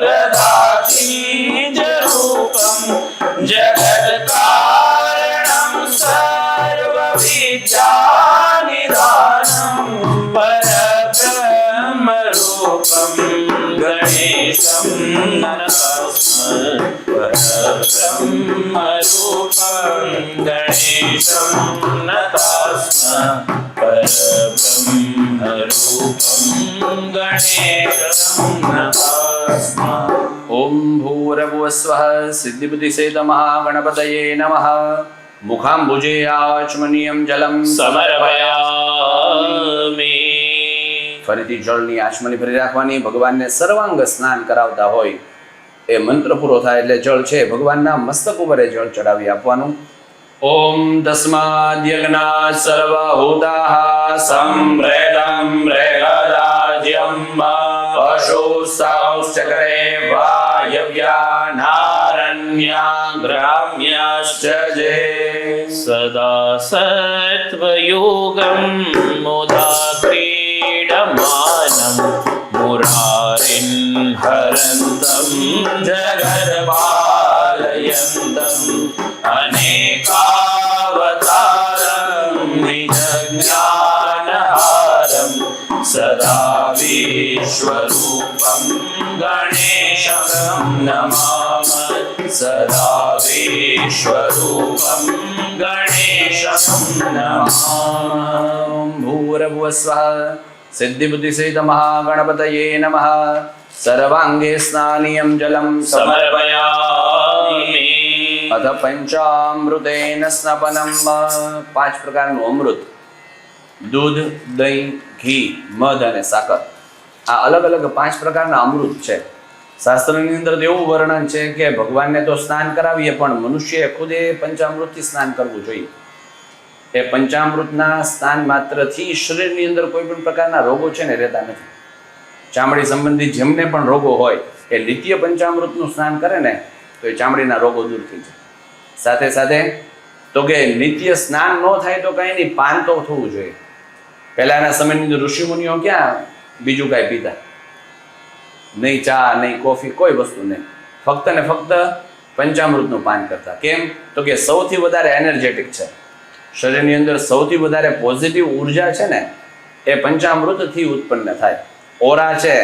રદાતીજરૂપં જગત્કારણં સર્વવિદ્યાનિધાનં પરબ્રહ્મરૂપં ગણેશં નતસ્મૈ પરબ્રહ્મરૂપં ગણેશં નતસ્મૈ પરબ્રહ્મરૂપં ગણેશં નતસ્મૈ. ઓમ ભૂરભુવસ્વઃ સિદ્ધિબુદ્ધિસહિત મહાગણપતયે નમઃ. મુખાંબુજે આચમનીયમ જલમ સમર્પયામિ. ફરીથી જળની આચમની ભરી રાખવાની. ભગવાનને સર્વાંગ સ્નાન કરાવતા હોય એ મંત્ર પૂરો થાય એટલે જળ છે ભગવાનના મસ્તક ઉપર એ જળ ચડાવી આપવાનું. ઓમ તસ્માદ્યજ્ઞાત સર્વભૂતાઃ સંપ્રેતં મૃગરાજ્યં પશુસાંશ્ચક્રે વાયવ્યા નારણ્યા ગ્રામ્યાશ્ચ જે સદા સત્વયુગં મુદા ક્રીડમાनं મુરારિં હરન્तं જગત્પાલયન્तं અનેકાવતારં નિજજ્ઞાનહારં સદા વિશ્વરૂપં ગણેશં નમામઃ સદા વિશ્વરૂપં ગણેશં નમામઃ. ભૂરભુવસ્વઃ સિદ્ધિબુદ્ધિસહિત મહાગણપતયે નમઃ. સર્વાંગે સ્નાનિયમ જલમ સમર્પયામિ. અથ પંચામૃતેન સ્નપનમ. 5 પ્રકારનું અમૃત, દૂધ, દહીં, ઘી, મધ અને સાકર. આ અલગ અલગ 5 પ્રકારના અમૃત છે. શાસ્ત્રની અંદર એવું વર્ણન છે કે ભગવાનને તો સ્નાન કરાવીએ પણ મનુષ્યએ ખુદે પંચામૃતથી સ્નાન કરવું જોઈએ. એ પંચામૃતના સ્નાન માત્રથી શરીરની અંદર કોઈ પણ પ્રકારના રોગો છે ને રહેતા નથી. ચામડી સંબંધિત જેમને પણ રોગો હોય એ નિત્ય પંચામૃતનું સ્નાન કરે ને તો એ ચામડીના રોગો દૂર થઈ જાય. સાથે સાથે તો કે નિત્ય સ્નાન ન થાય તો કાંઈ નહીં, પાન તો થવું જોઈએ. પહેલાના સમયની અંદર ઋષિમુનિઓ ક્યાં બીજું કાંઈ પીતા? નહીં ચા, નહીં કોફી, કોઈ વસ્તુ નહીં. ફક્ત ને ફક્ત પંચામૃતનું પાન કરતા. કેમ? તો કે સૌથી વધારે એનર્જેટિક છે. શરીરની અંદર સૌથી વધારે પોઝિટિવ ઉર્જા છે ને એ પંચામૃતથી ઉત્પન્ન થાય. ઓરા છે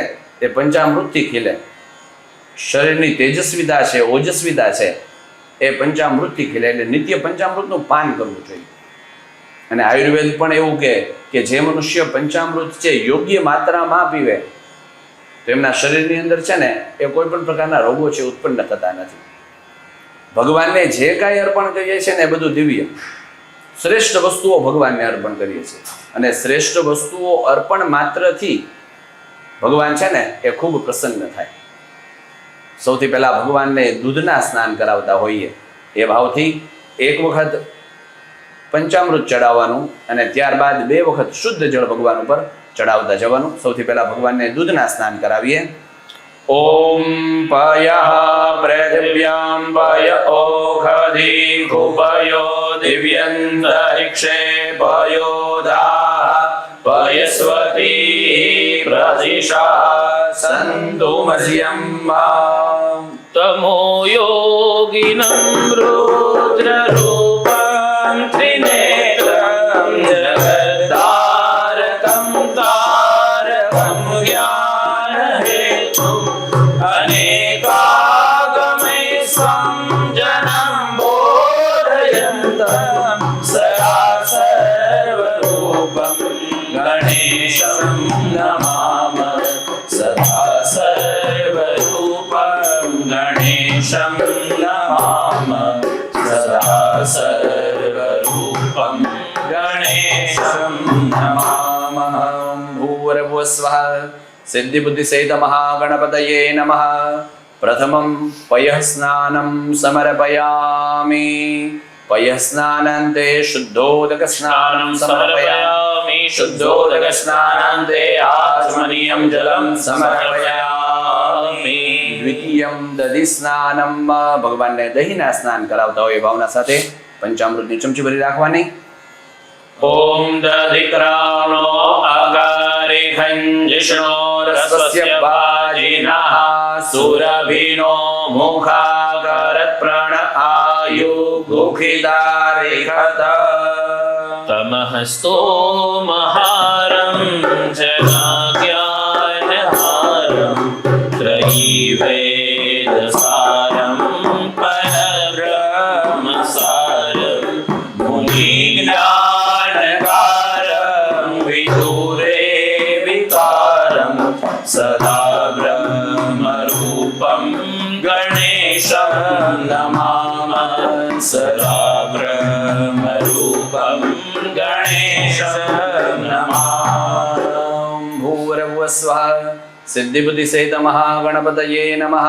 એ પંચામૃતથી ખીલે. શરીરની તેજસ્વીતા છે, ઓજસ્વીતા છે એ પંચામૃતથી ખીલે. એટલે નિત્ય પંચામૃતનું પાન કરવું જોઈએ. અને આયુર્વેદ પણ એવું કહે કે જે મનુષ્ય પંચામૃત છે યોગ્ય માત્રામાં પીવે તો એમના શરીરની અંદર છે ને એ કોઈ પણ પ્રકારના રોગો છે ઉત્પન્ન થતા નથી. ભગવાનને જે કાંઈ અર્પણ કરીએ છીએ ને એ બધું દિવ્ય શ્રેષ્ઠ વસ્તુઓ ભગવાનને અર્પણ કરીએ છીએ. અને શ્રેષ્ઠ વસ્તુઓ અર્પણ માત્રથી ભગવાન છે ને એ ખૂબ પ્રસન્ન થાય. સૌથી પહેલાં ભગવાનને દૂધના સ્નાન કરાવતા હોઈએ એ ભાવથી એક વખત પંચામૃત ચડાવવાનું અને ત્યારબાદ 2 વખત શુદ્ધ જળ ભગવાન ઉપર ચડાવતા જવાનું. સૌથી પહેલાં ભગવાનને દૂધના સ્નાન કરાવીએ. ઓમ પયઃ પૃથિવ્યાં પય ઓખધી કુપયો દિવ્યંતરિક્ષે પયોદાઃ પયસ્વતી પ્રદિશા સંતુ મધ્યમ તમો યોગિનં રુદ્રરૂપં ત્રિનેત્રં જગદ્ધારકં તારકં જ્ઞાનહેતુ गणेशं नमामः सदा सर्वरूपं गणेशं नमामः सदा सर्वरूपं गणेशं नमामः भूर्भुवस्वः सिद्धिबुद्धिसहितमहागणपतये नमः प्रथमं पयः स्नानं समर्पयामि पयः स्नानान्ते शुद्धोदकस्नानं समर्पयामि शुद्धोदकस्नानान्ते आचमनीयं जलं समर्पयामि द्वितीयं दधिस्नानं ભગવાનને દહીંના સ્નાન કરાવતા હોય એ ભાવના સાથે પંચામૃતની ચમચી ભરી રાખવાની. ॐ दधिक्रामो अगारिखञ्जिष्णो रसस्य वाजिनः सुरभिनो मुखागरत्प्रण आयुगुखिदारिखत तमः स्तोमहारं जनाज्ञानहारं त्रयीवेदसारं परब्रह्मसारं मुनिज्ञानकारं विदुरे विकारं सदा ब्रह्मरूपं गणेशं नमामः सदा ब्रह्मरूपं गणेशं नमामः भूर्भुवस्वः सिद्धिबुद्धिसहितमहागणपतये नमः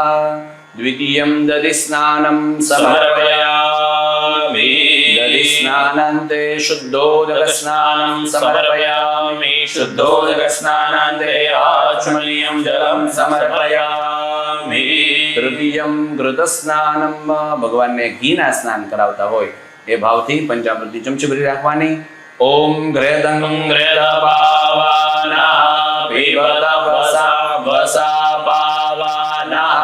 द्वितीयं दधिस्नानं समर्पयामि दधिस्नानान्ते शुद्धोदकस्नानं समर्पयामि शुद्धोदकस्नानान्ते आचमनीयं जलं समर्पयामि तृतीयं घृतस्नानं ભગવાનને ઘીના સ્નાન કરાવતા હોય એ ભાવથી પંચામૃતની ચમચી ભરી રાખવાની. ઓમ ઘ્રેદં घृतपावानः पिबता वसा पावानः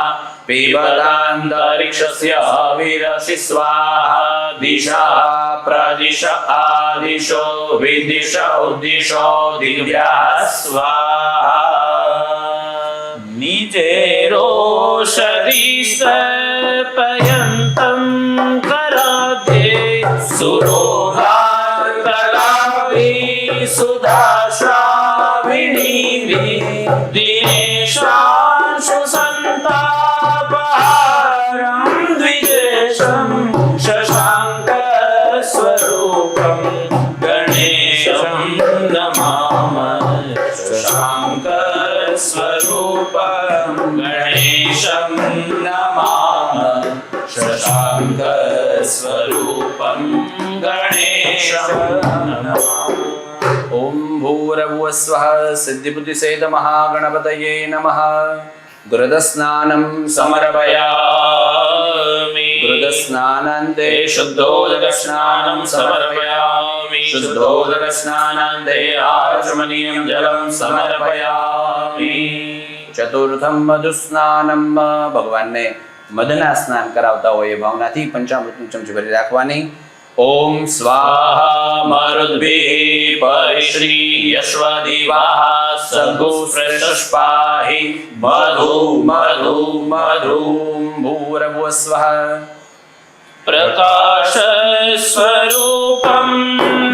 पिबतान्तरिक्षस्य हविरसि स्वाहा दिशः प्रदिश आदिशो विदिश उद्दिशो दिव्याः स्वाहा निजेरोषधि सर्पयन्तं कराध्ये सुरोधाकलाभि सुधाश्राविणीभि दिनेशांशु सन्तापहारं द्विजेशं शशाङ्कस्वरूपं गणेशं नमामः शशाङ्कस्वरूपं गणेशं नमामः शशाङ्कस्वरूपं गणेशं नमामः. ओम भूर्भुवस्वः सिद्धिबुद्धिसहितमहागणपतये नमः घृतस्नानं समर्पयामि घृतस्नानान्ते शुद्धोदकस्नानं समर्पयामि शुद्धोदकस्नानान्ते आचमनीयं जलं समर्पयामि ચતુર્થમ મધુસ્નાનમ ભગવાનને મધના સ્નાન કરાવતા હોય એ ભાવનાથી પંચામૃતની ચમચી ભરી રાખવાની. ઓમ સ્વાહા मरुद्भिः परिश्रीयश्वदिवाः सगुस्पृशस्पाहि मधु मधु मधु ભૂર્ભુવસ્વः प्रकाशस्वरूपं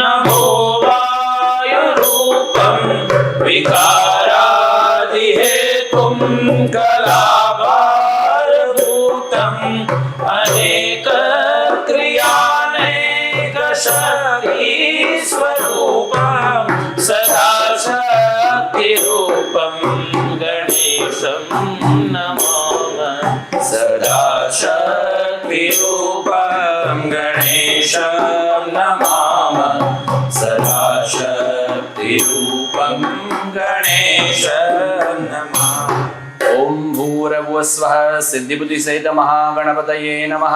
नभो वायुरूपं विकारादिहेतुं कलाभारभूतं अनेकक्रियानेकशक्तिस्वरूपं सदा शक्तिरूपं गणेशं नमामः सदा शक्तिरूपं गणेशं नमामः सदा शक्तिरूपं गणेशं नमामः. ओम भूर्भुवस्वः सिद्धिबुद्धिसहितमहागणपतये नमः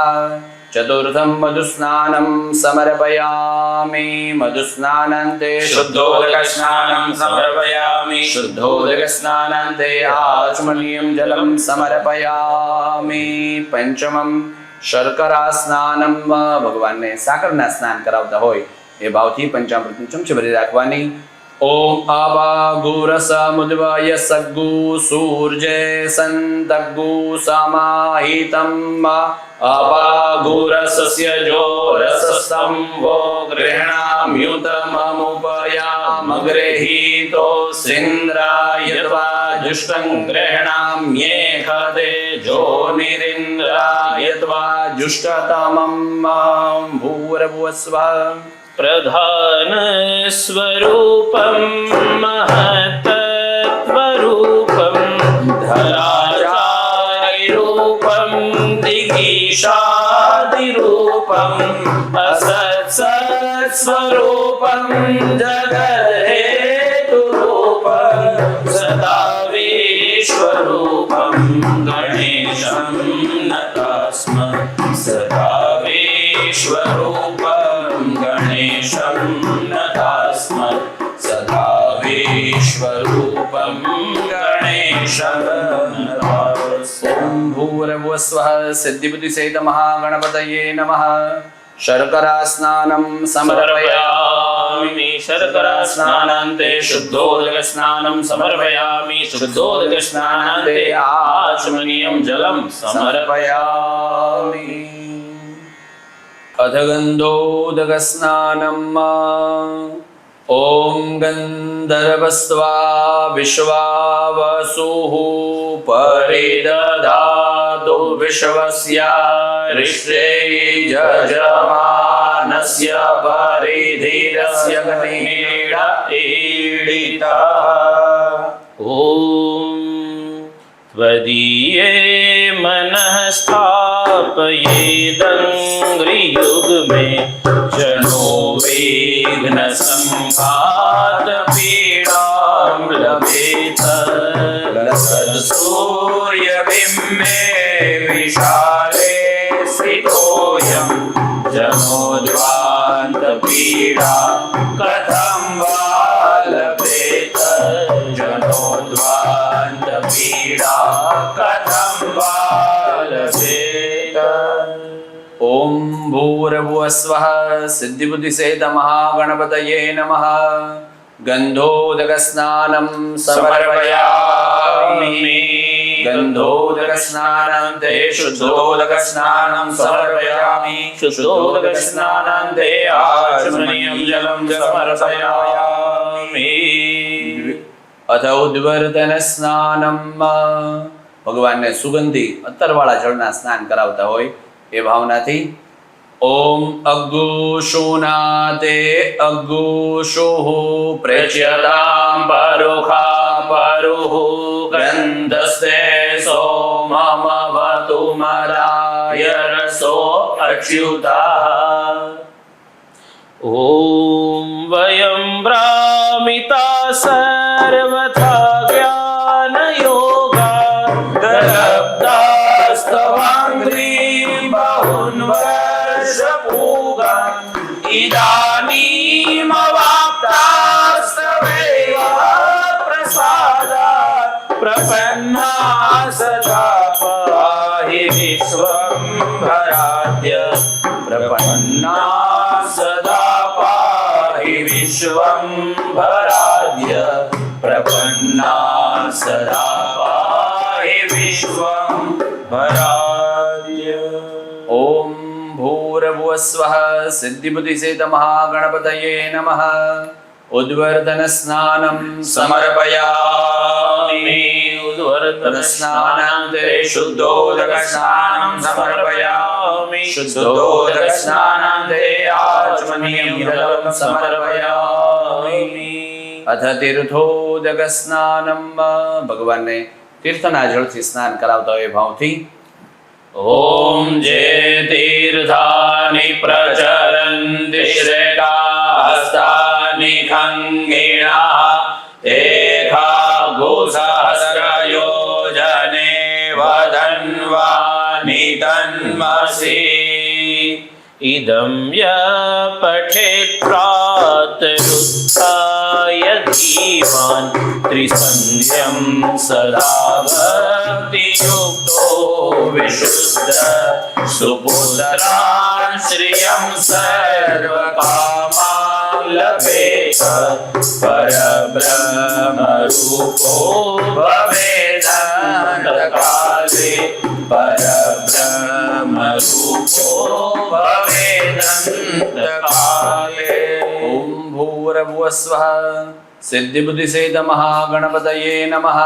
चतुर्थं मधुस्नानं समर्पयामि मधुस्नानान्ते शुद्धोदकस्नानं समर्पयामि शुद्धोदकस्नानान्ते आचमनीयं जलं समर्पयामि पंचमं शर्करा स्नानं ભગવાનને સાકરના સ્નાન કરાવતા હોય એ ભાવથી પંચામૃતની ચમચી ભરી રાખવાની. ओम आवागुरसमुद्वय सग्गु सूर्ये संतग्गु समाहितम् अवागुरसस्य जो रसस्तं वो गृह्णाम्युतममुपयाम गृहीतो सिन्द्रायत्वा जुष्टं गृह्णाम्येकदे जोनिरिन्द्रायत्वा जुष्टतमं भूर्भुवस्वः प्रधान स्वरूपं महत्त्वरूपं धराचार्यरूपं दिगीशादिरूपम् असत्सत्स्वरूपं जगद्धेतुरूपं सदा विश्वरूपं गणेशं नतास्म सदा विश्वरूपं गणेशं नतास्म सदा विश्वरूपं गणेशं नतास्म। ॐ भूर्भुवस्वः सिद्धिबुद्धिसहितमहागणपतये नमः। शर्करा स्नानं समर्पयामि। शर्करा स्नानान्ते शुद्धोदक स्नानं समर्पयामि। शुद्धोदक स्नानान्ते आचमनीयं जलं समर्पयामि। अथ गन्धोदक स्नानम्। ॐ गन्धर्वस्त्वा विश्वावसुः परिदधातु विश्वस्य ऋष्यै यजमानस्य परिधीरस्य गणेण ईडितः। ॐ त्वदीये मनः स्थापयेदङ्घ्रियुग्मे जनो विघ्नसङ्घातपीडां लभेत सूर्यबिम्बे विशाले स्थितोऽयं जनोद्वान्तपीडा कथं वा लभेत जनोद्वान्तपीडा कथं वा लभेत। ॐ भूर्भुवस्वः सिद्धिबुद्धिसहितमहागणपतये नमः। गन्धोदक स्नानं समर्पयामि। गन्धोदक स्नानान्ते शुद्धोदक स्नानं समर्पयामि। शुद्धोदक स्नानान्ते आचमनीयं जलं समर्पयामि। अथ उद्वर्तन स्नानम्। ભગવાનને સુગંધી અત્તરવાળા જળના સ્નાન કરાવતા હોય એ ભાવનાથી ઓમ અગ્ગુષુનાતે અગ્ગુષુઃ પ્રેચ્યતાં પરુખા પરુઃ ગંધસ્તે સોમમવતુ મદાય રસો અચ્યુતાઃ। ॐ वयं भ्रामिता सर्वथा ज्ञानयोगा गलब्धास्तवाङ्घ्रिं बहुन्वर्षपूगा इदानीमवाप्तास्तवेव प्रसादात् प्रपन्ना सदा पाहि विश्वम्भराद्य प्रपन्ना सदा पाहि विश्वम्भराद्य प्रपन्ना सदा पाहि विश्वम्भराद्य। ॐ भूर्भुवस्वः सिद्धिबुद्धिसहितमहागणपतये नमः। उद्वर्तन स्नानं समर्पयामि। उद्वर्तन स्नानान्ते शुद्धोदक स्नानं समर्पयामि। शुद्धोदक स्नानान्ते आचमनीयं जलं समर्पयामि। अथ तीर्थोदक स्नानं। ભગવાનને તીર્થના જળથી સ્નાન કરાવતા હોય ભાવથી ॐ जे तीर्थानि प्रचरन्ति श्रेष्ठास्तानि खङ्गिणः ते खागुसहस्रयोजने वदन्वानि तन्मसि। इदं यः पठेत् प्रातरुत्थाय धीमान् त्रिसन्ध्यं सदा भक्तियुक्तो विशुद्ध सुपुत्रान् श्रियं सर्वकामान् लभेत परब्रह्मरूपो भवेदन्तकाले परब्रह्मरूपो भवेदन्तकाले। ॐ भूर्भुवस्वः भूरभुवस्वः सिद्धिबुद्धिसेदमहागणपतये नमः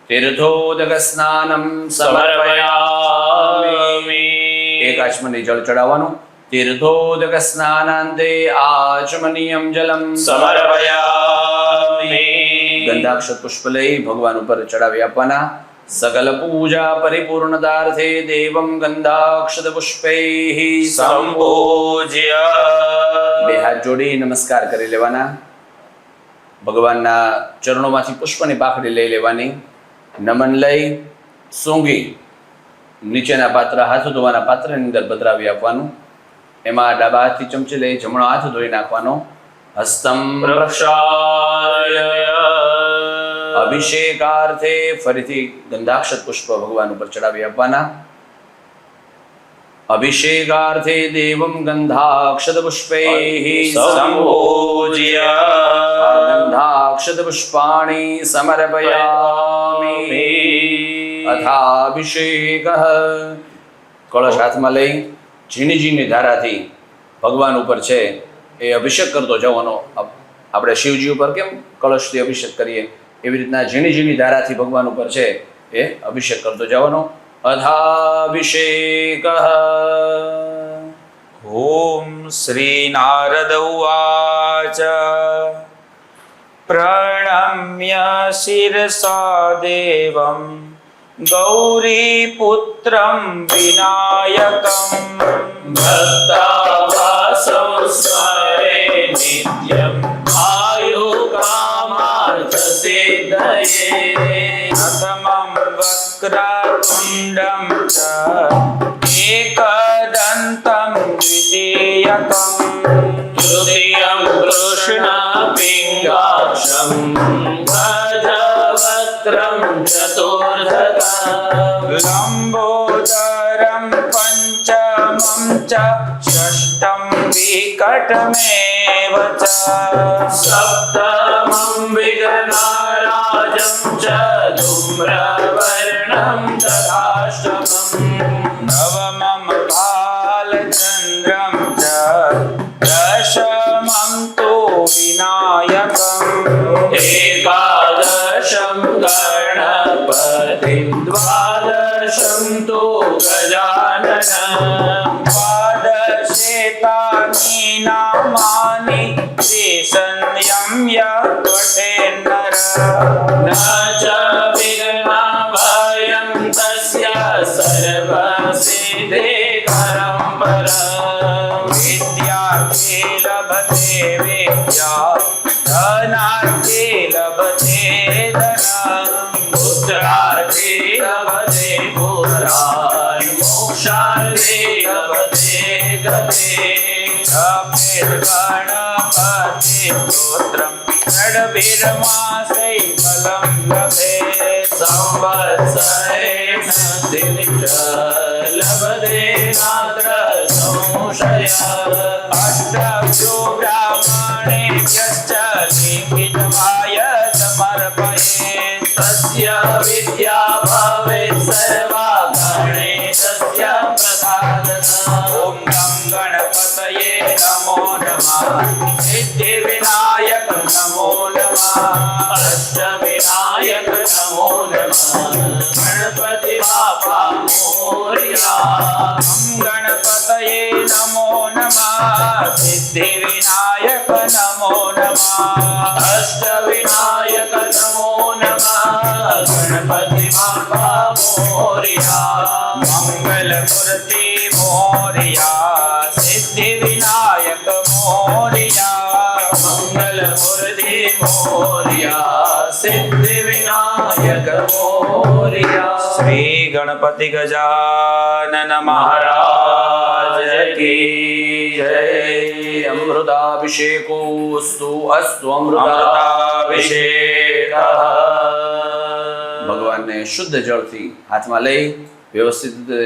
तीर्थोदकस्नानं समर्पयामि एक आचमनी जल चढ़ावવાનું तीर्थोदक स्नानांते आचमनीयं जलम समर्पयामि गंधाक्षत पुष्प लई भगवान ઉપર ચડાવી આપવાના सकल पूजा परिपूर्णतार्थे देवं गंधाक्षत पुष्पैः संपूज्य બે હાથ જોડી નમસ્કાર કરી લેવાના ભગવાનના ચરણોમાંથી પુષ્પની પાખડી લઈ લેવાની નમન લઈ સૂંઘી નીચેના પાત્ર હાથ ધોવાના પાત્રની અંદર પધરાવી આપવાનું એમાં ડાબા હાથથી ચમચી લઈ જમણો હાથ ધોઈ નાખવાનો હસ્તમ प्रक्षाल्य અભિષેકાર્થે ફરીથી ગંધાક્ષત પુષ્પ ભગવાન ઉપર ચડાવી આપવાના અભિષેકાર્થે દેવમ ગંધાક્ષત પુષ્પૈઃ संपूज्य ગંધાક્ષત પુષ્પાણિ સમર્પયામિ અથાભિષેકઃ કળશ હાથમાં લઈ ઝીણી ઝીણી ધારાથી ભગવાન ઉપર છે એ અભિષેક કરતો જવાનો આપણે શિવજી ઉપર કેમ કળશથી અભિષેક કરીએ એવી રીતના ઝીણી ઝીણી ધારાથી ભગવાન ઉપર છે એ અભિષેક કરતો જવાનો અથાભિષેકઃ ॐ श्रीनारद उवाच प्रणम्य शिरसा देवं गौरीपुत्रं विनायकं भक्तावासं स्मरे नित्यं आयुकामार्थसिद्धये प्रथमं वक्रतुण्डं च एकदन्तं द्वितीयकं तृतीयं कृष्णपिङ्गाक्षं गजवक्त्रं चतुर्थकं लम्बोदरं पञ्चमं च षष्ठं विकटमेव च सप्तमं विघ्नराजं च धूम्रवर्णं तथाष्टमम् नवमं बालचन्द्रं च दशमं तु विनायकम् एकादशं गणपतिं द्वादशं तु गजाननं द्वादशेतानि नामानि त्रिसंयम्य पठेन्नर न च विघ्नभयं तस्य सर्वसिद्धिकरं परम् विद्यार्थे लभते विद्या धनार्थे लभते धनं पुत्रार्थे लभते पुत्रान् मोक्षार्थे लभते गते गणपति स्तोत्रं षड्भिर्मासै फलं लभे संवत्सरेण लभते नात्र संशयः अष्टभ्यो ब्राह्मणेभ्यश्च लिखितमाय समर्पयेत् तस्य विद्या भवेत् सर्वा गणेशस्य प्रसादतः ॐ गं गणपतये नमो नमः सिद्धिविनायक नमो नमः अष्टविनायक नमो नमः गणपति बापा मोरया गं गणपतये नमो नमः सिद्धिविनायक नमो नमः अष्टविनायक नमो नमः गणपति बापा मोरया मंगलमूर्ति मोरया सिद्धिविनायक मोरया मंगलमूर्ति मोरया सिद्धिविनायक मोरया श्री गणपति गजानन महाराज की जय अमृताभिषेकोस्तु अस्तु अमृताभिषेकः ભગવાનને શુદ્ધ જળથી હાથમાં લઈ વ્યવસ્થિત રીતે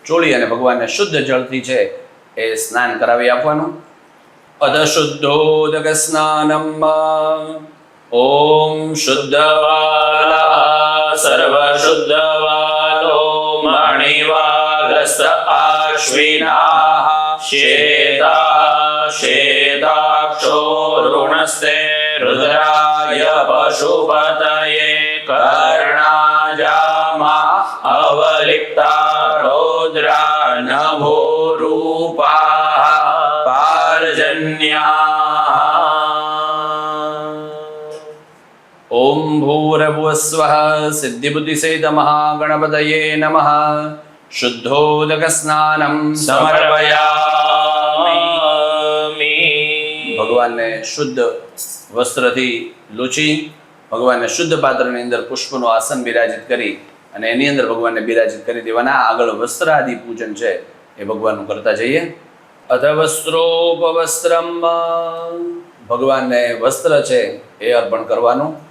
ચોળી અને ભગવાનને શુદ્ધ જળથી છે એ સ્નાન કરાવી આપવાનું અધ શુદ્ધોદક સ્નાનમ ઓમ शुद्धवाला सर्वशुद्धवालो मणिवागस्त आश्विनाः श्वेताः श्वेताक्षो ऋण नमस्ते रुद्राय पशुपतये कर्णाजामा अवलिप्ता रौद्रा नभोरूपाः पार्जन्याः। ओम भूर्भुवस्वः सिद्धिबुद्धिसहितमहागणपतये नमः। शुद्धोदक स्नानं समर्पयामि। भगवान ने शुद्ध वस्त्रથી લૂછી ભગવાનને શુદ્ધ પાત્રની અંદર પુષ્પનું આસન બિરાજિત કરી અને એની અંદર ભગવાનને બિરાજિત કરી દેવાના. આગળ વસ્ત્ર આદિ પૂજન છે એ ભગવાનનું કરતા જઈએ. અથ વસ્ત્રોપવસ્ત્રમ, ભગવાનને વસ્ત્ર છે એ અર્પણ કરવાનું.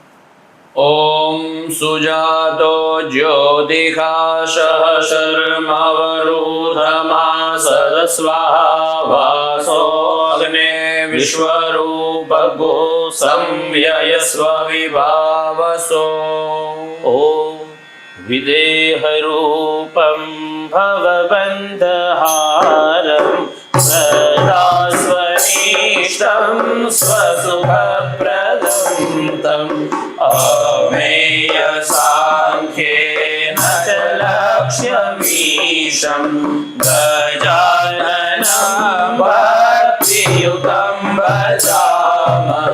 ઓમ સુજાતો જ્યોતિષા શર્મવરુધમા સદસ્વાહા વાસો અગ્ને વિશ્વરૂપગો સંવ્યયસ્વ વિભાવસો. ॐ विदेहरूपं भवबन्धहारं सदा स्वनिष्ठं स्वसुखप्रदं तम् अमेयसाङ्ख्येन च लक्ष्यमीशं गजाननं भक्तियुतं भजामः.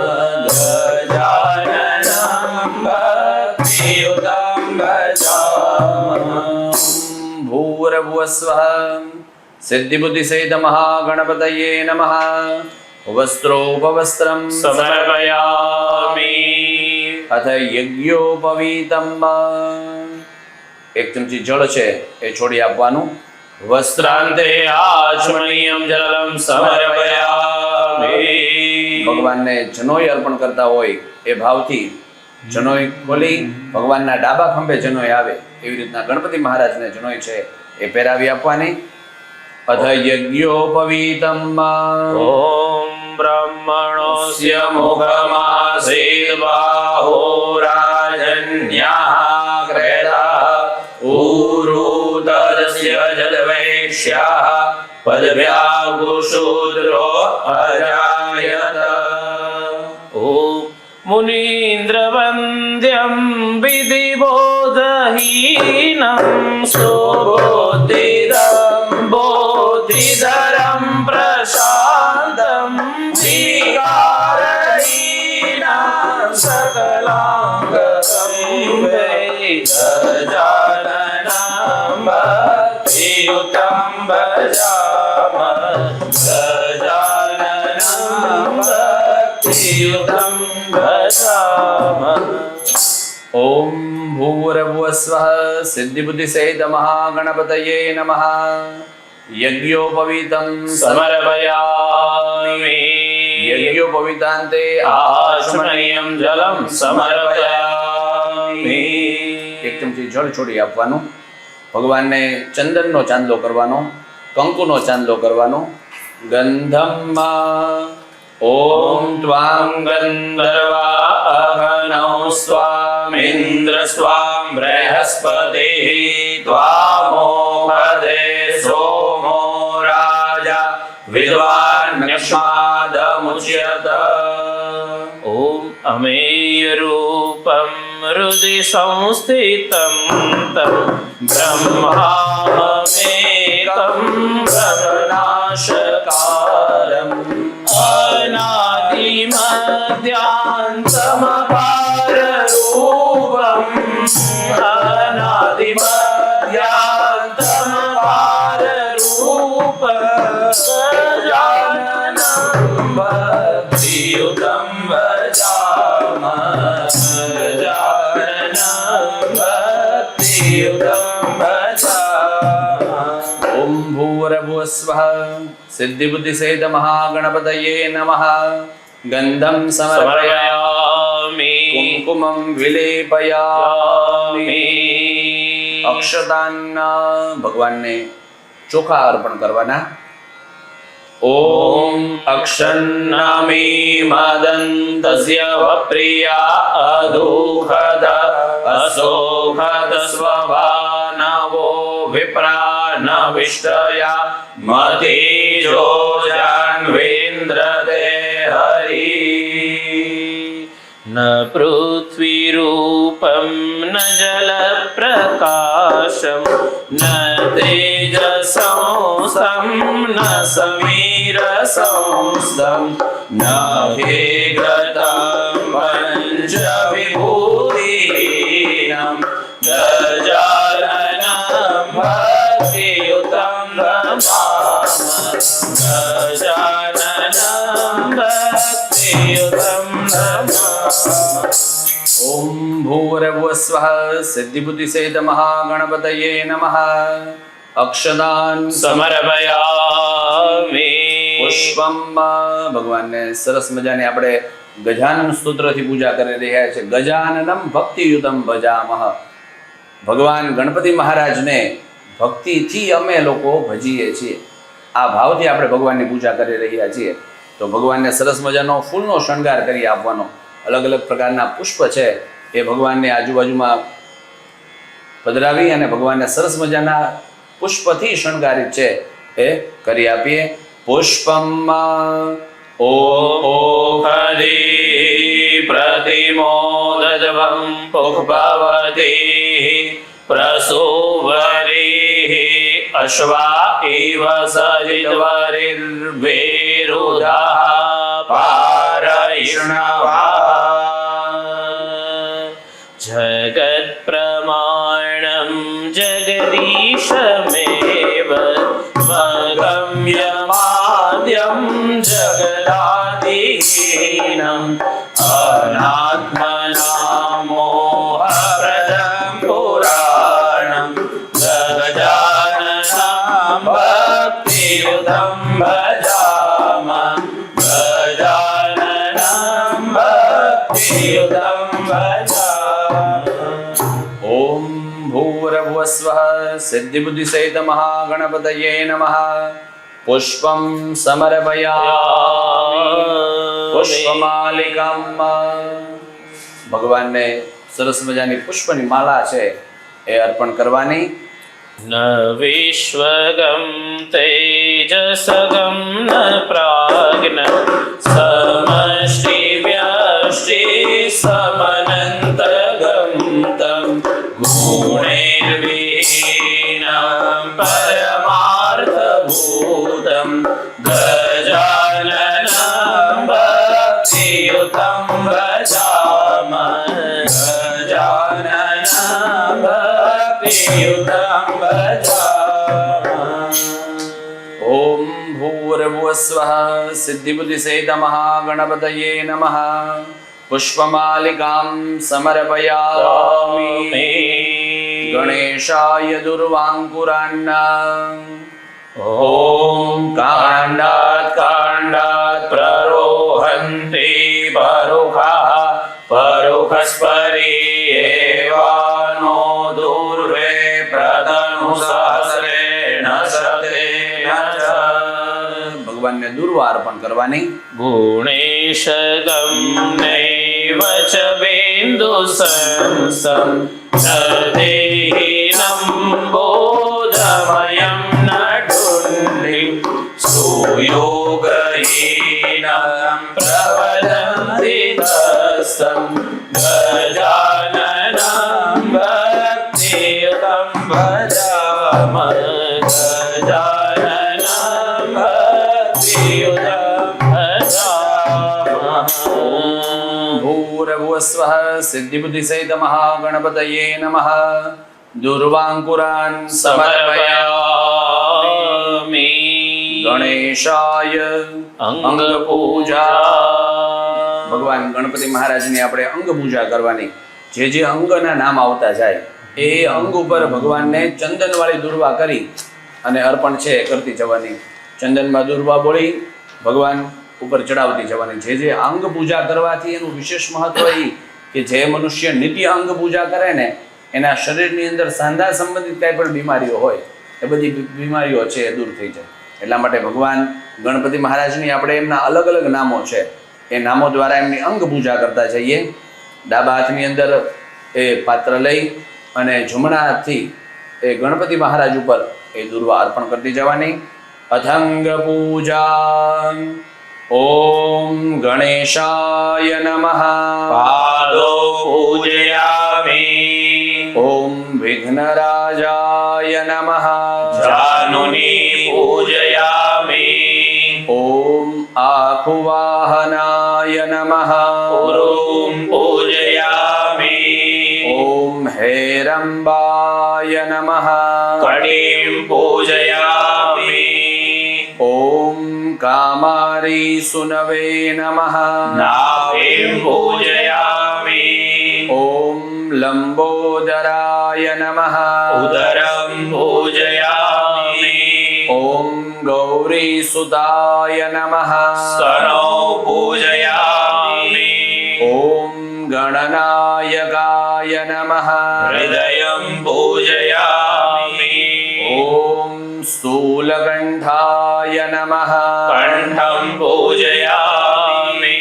भूर्भुवस्वः सिद्धिबुद्धिसहितमहागणपतये नमः. वस्त्रोपवस्त्रं समर्पयामि. अथ यज्ञोपवीतं, एक चमची जल છે એ છોડી આપવાનું. वस्त्रान्ते आचमनीयं जलं समर्पयामि. ભગવાનને જનોઈ અર્પણ કરતા હોય એ ભાવથી જનોઈ ખોલી ભગવાનના ડાબા ખંભે જનોઈ આવે એવી રીતના ગણપતિ મહારાજને જનોઈ છે એ પહેરાવી આપવાની. અથ યજ્ઞોપવીતમ, ॐ ब्रह्मणोऽस्य मुखमासीत् बाहो राजन्याः क्रेदाः ऊरुतस्य जलवैश्याः पदव्यागुशूद्रो अजायत. ॐ मुनीन्द्रवन्द्यं विधिबोधहीनं सुबोधितं बोधिधरं प्रशान्तं विकारहीनं सकलाङ्गं गजाननं भक्तियुतं भजामः. गजाननं भक्तियुतं भजामः. ओम भूर्भुवस्वः सिद्धिबुद्धिसहितमहागणपतये नमः. यज्ञोपवीतं समर्पयामि. यज्ञोपवीतान्ते आचमनीयं जलं समर्पयामि. એક ચમચી જળ છોડી આપવાનું. ભગવાનને ચંદનનો ચાંદલો કરવાનો, કંકુનો ચાંદલો કરવાનો. ગંધમ ઓમ ત્વાં गन्धर्वा अहनौ स्वामिन्द्र स्वां बृहस्पतिः त्वामो हदे सोमो राजा विद्वान्यक्ष्मादमुच्यत. ॐ अमेयरूपं हृदि संस्थितं तं ब्रह्माहमेकं ब्रह्मनाशकारम् अनादिमध्यान्तमकाररूपम् अनादिमध्यान्तमकाररूपम् गजाननं भक्तियुतं भजामः. गजाननं भक्तियुतं भजामः. ओम भूर्भुवस्वः सिद्धिबुद्धिसहितमहागणपतये नमः. गंधं समर्पयामि, कुंकुमं विलेपयामि. अक्षतान् भगवानने ચોખા અર્પણ કરવાના. ॐ अक्षन्नामी मदन्तस्य वप्रिया अदुःखद असोखद स्वभानवो विप्रा न विष्टया मतिजो जान्वेन्द्रते हरि न पृथ्वीरूपं न जलप्रकाशं न तेजसंस्थं न समीरसंस्थं न भेगतं पञ्चविभूतिहीनं गजाननं भक्तियुतं नमामि गजाननं भक्तियुतं नमामि। ओम भूर्भुवस्वः सिद्धिबुद्धिसहित महागणपतये नमः। अक्षदान समर्पयामि। પુષ્પમ ભગવાનને સરસ મજાની આપણે ગજાનન સ્તોત્રથી પૂજા કરી રહ્યા છે. ગજાનનમ ભક્તિયુતમ ભજામહ. ભગવાન ગણપતિ મહારાજને ભક્તિથી અમે લોકો ભજીએ છીએ. આ ભાવથી આપણે ભગવાનની પૂજા કરી રહ્યા છીએ. તો ભગવાનને સરસ મજાનો ફૂલનો શણગાર કરી આપવાનો. અલગ અલગ પ્રકારના પુષ્પ છે એ ભગવાનની આજુબાજુમાં પધરાવી અને ભગવાનને સરસ મજાના પુષ્પથી શણગારિત છે એ કરી આપીએ. પુષ્પમ ઓખદી પ્રતિમોદજવં પુષ્પવતી પ્રસુવરી અશ્વા ઇવ સજિતવરિર્વેરુદા પારૈષ્ણવા જગત્પ્રમાણં જગદીશમેવ ગમ્યમાદ્યં જગદાદીનં અનાત્મના મોહપ્રદં પુરાણં ગજાનनं ભક્તિયુતં ભજામઃ ગજાનनं ભક્તિયુતં ભજામઃ। ઓમ ભૂર્ભુવસ્વઃ સિદ્ધિબુદ્ધિસહિત મહાગણપતયે નમઃ. પુષ્પમ સમર્પયામિ. પુષ્પમાલિકામ. ભગવાનને સરસ મજાની પુષ્પની માળા છે એ અર્પણ કરવાની. ન વિશ્વગમ તેજસગમ ન પ્રાજ્ઞ સમષ્ટિ વ્યષ્ટિ સમનંતગમ તમ ગુણૈર્વિહીનં પરમાર્થભૂતં ગજાનनं ભક્તિયુતં ભજામઃ ગજાનनं ભક્તિયુતં ભજામઃ। ઓમ ભૂર્ભુવસ્વઃ સિદ્ધિબુદ્ધિસહિત મહાગણપતયે નમઃ. પુષ્પમાલિકાં સમર્પયામિ. ગણેશાય દુર્વાંકુરાન્ના. ઓમ કાંડાત કાંડાત પ્રરોહંતિ પરુખા પરુખસ્પરી એવાનો દુર્વે પ્રતનુ સહસ્રેણ શતેન ચ। ભગવાનને દુર્વા અર્પણ કરવાની. ગુણેશગમ નૈવ ચ બિંદુ સંસં નદેહીनं બોધમયં નટુંડિં સુયોગહીनं પ્રવદન્તિ તસ્तं ગજાનनं ભક્તિયુતં ભજામઃ ગજાનनं ભક્તિયુતં ભજામઃ। ભૂર્ભુવસ્વઃ સિદ્ધિબુદ્ધિસહિત મહાગણપતયે નમઃ. દુર્વાંકુરાન સમર્પયામિ. ગણેશાય અંગપૂજા. ભગવાન ગણપતિ મહારાજની આપણે અંગ પૂજા કરવાની. જે જે અંગના નામ આવતા જાય એ અંગ ઉપર ભગવાનને ચંદનવાળી દુર્વા કરી અને અર્પણ છે કરતી જવાની. ચંદનમાં દુર્વા બોળી ભગવાન ઉપર ચડાવતી જવાની. જે જે અંગ પૂજા કરવાથી એનું વિશેષ મહત્વ એ કે જે મનુષ્ય નિત્ય અંગ પૂજા કરે ને એના શરીરની અંદર સાંધા સંબંધિત કાંઈ પણ બીમારીઓ હોય એ બધી બીમારીઓ છે એ દૂર થઈ જાય. એટલા માટે ભગવાન ગણપતિ મહારાજની આપણે એમના અલગ અલગ નામો છે એ નામો દ્વારા એમની અંગ પૂજા કરતા જઈએ. ડાબા હાથની અંદર એ પાત્ર લઈ અને જમણા હાથથી એ ગણપતિ મહારાજ ઉપર એ દુર્વા અર્પણ કરતી જવાની. અથંગ પૂજા. ઓમ ગણેશાય નમઃ. પાદો પૂજયામિ. ઓમ વિઘ્નરાજાય નમઃ. જાનુની પૂજયામિ. ઓમ આખુવાહનાય નમઃ. પુરુમ પૂજયામિ. ઓમ હેરંબાય નમઃ. કડીમ પૂજયામિ. ઓમ કામારી સુનવે નમઃ. નાભિમ પૂજયામિ. ઓમ લંબોદરાય નમઃ. ઉદરમ પૂજયામિ. ઓમ ગૌરીસુતાય નમઃ. સ્તનો પૂજયામિ. ઓમ ગણનાયકાય નમઃ. હૃદયમ પૂજયામિ. ઓમ સ્થૂલકંઠાય નમઃ. કંઠમ પૂજયામિ.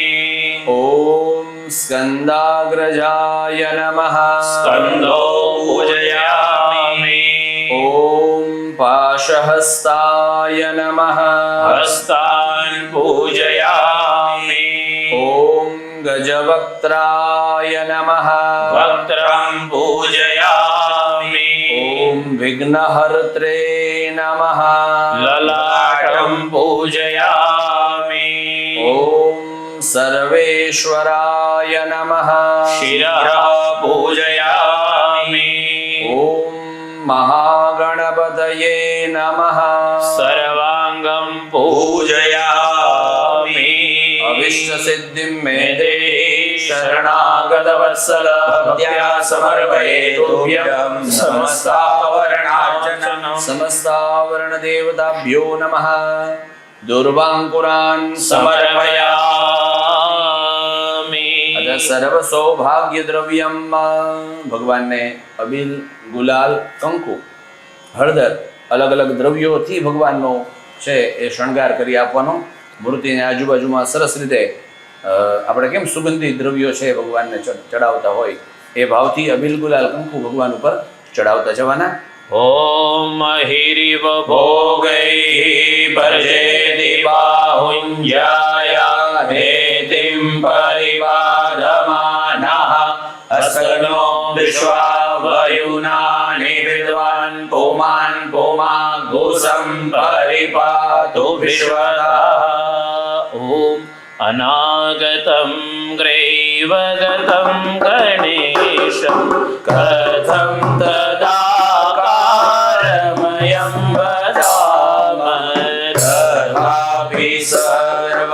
ઓમ સ્કંદાગ્રજાય નમઃ. સ્કંદો પૂજયામિ. ઓમ પાશહસ્તાય નમઃ. હસ્તાન પૂજયામિ. ઓમ ગજવક્ત્રાય નમઃ. વક્ત્રમ પૂજયામિ. ઓમ વિઘ્નહર્ત્રે નમઃ. લલાટમ પૂજયામિ. ઓમ સર્વેશ્વરાય નમઃ. શિરઃ પૂજયામિ. ઓમ મહાગણપતયે નમઃ. સર્વાંગમ પૂજયામિ. અવિષ્ટસિદ્ધિં મે દેહી શરણાગતવત્સલ ભક્ત્યા સમર્પયે તુભ્યં સમસ્તાવરણાર્ચનમ. સમસ્તાવરણ દેવતાભ્યો નમઃ. દુર્વાંકુરાન સમર્પયામિ. અથ સર્વ સૌભાગ્ય દ્રવ્યમ. ભગવાનને અબીલ, ગુલાલ, કંકુ, હળદર અલગ અલગ દ્રવ્યોથી ભગવાનનો છે એ શણગાર કરી આપવાનો. મૂર્તિની આજુબાજુમાં સરસ રીતે આપણે કેમ સુગંધી દ્રવ્યો છે ભગવાનને ચડાવતા હોય એ ભાવથી અબીલ, ગુલાલ, કંકુ ભગવાન ઉપર ચડાવતા જવાના. ઓમ હિરિવ ભોગૈ ભર્જેતિ બાહુંજાયા હેતિમ પરિવાદમાનઃ. અસનો વિશ્વાવયુનાનિ વિદ્વાન પુમાન પુમા ઘોષમ પરિપાતુ વિશ્વદઃ. ઓમ અનાગતમ ગ્રૈવગતમ ગણેશમ કથમ તદાકારમયં વદામઃ. તથાપિ સર્વ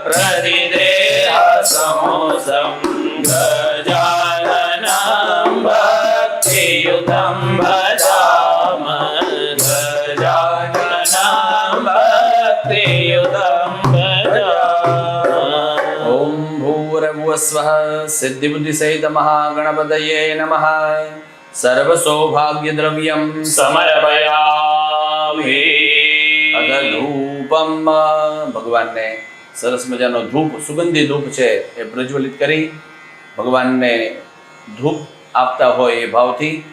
પ્રતિદેહ સમોસં ગજાનनं ભક્તિયુતં ભજામઃ. ગજાનनं ભક્તિયુતં ભજામઃ. ઓમ ભૂરભુવસ્વઃ સિદ્ધિબુદ્ધિસહિત મહાગણપતયે નમઃ. સર્વ સૌભાગ્ય દ્રવ્યમ સમર્પયામિ. અથ ધૂપમ. ભગવાનને સરસ મજાનો ધૂપ, સુગંધી ધૂપ છે એ પ્રજ્વલિત કરી ભગવાનને ધૂપ આપતા હોય એ ભાવથી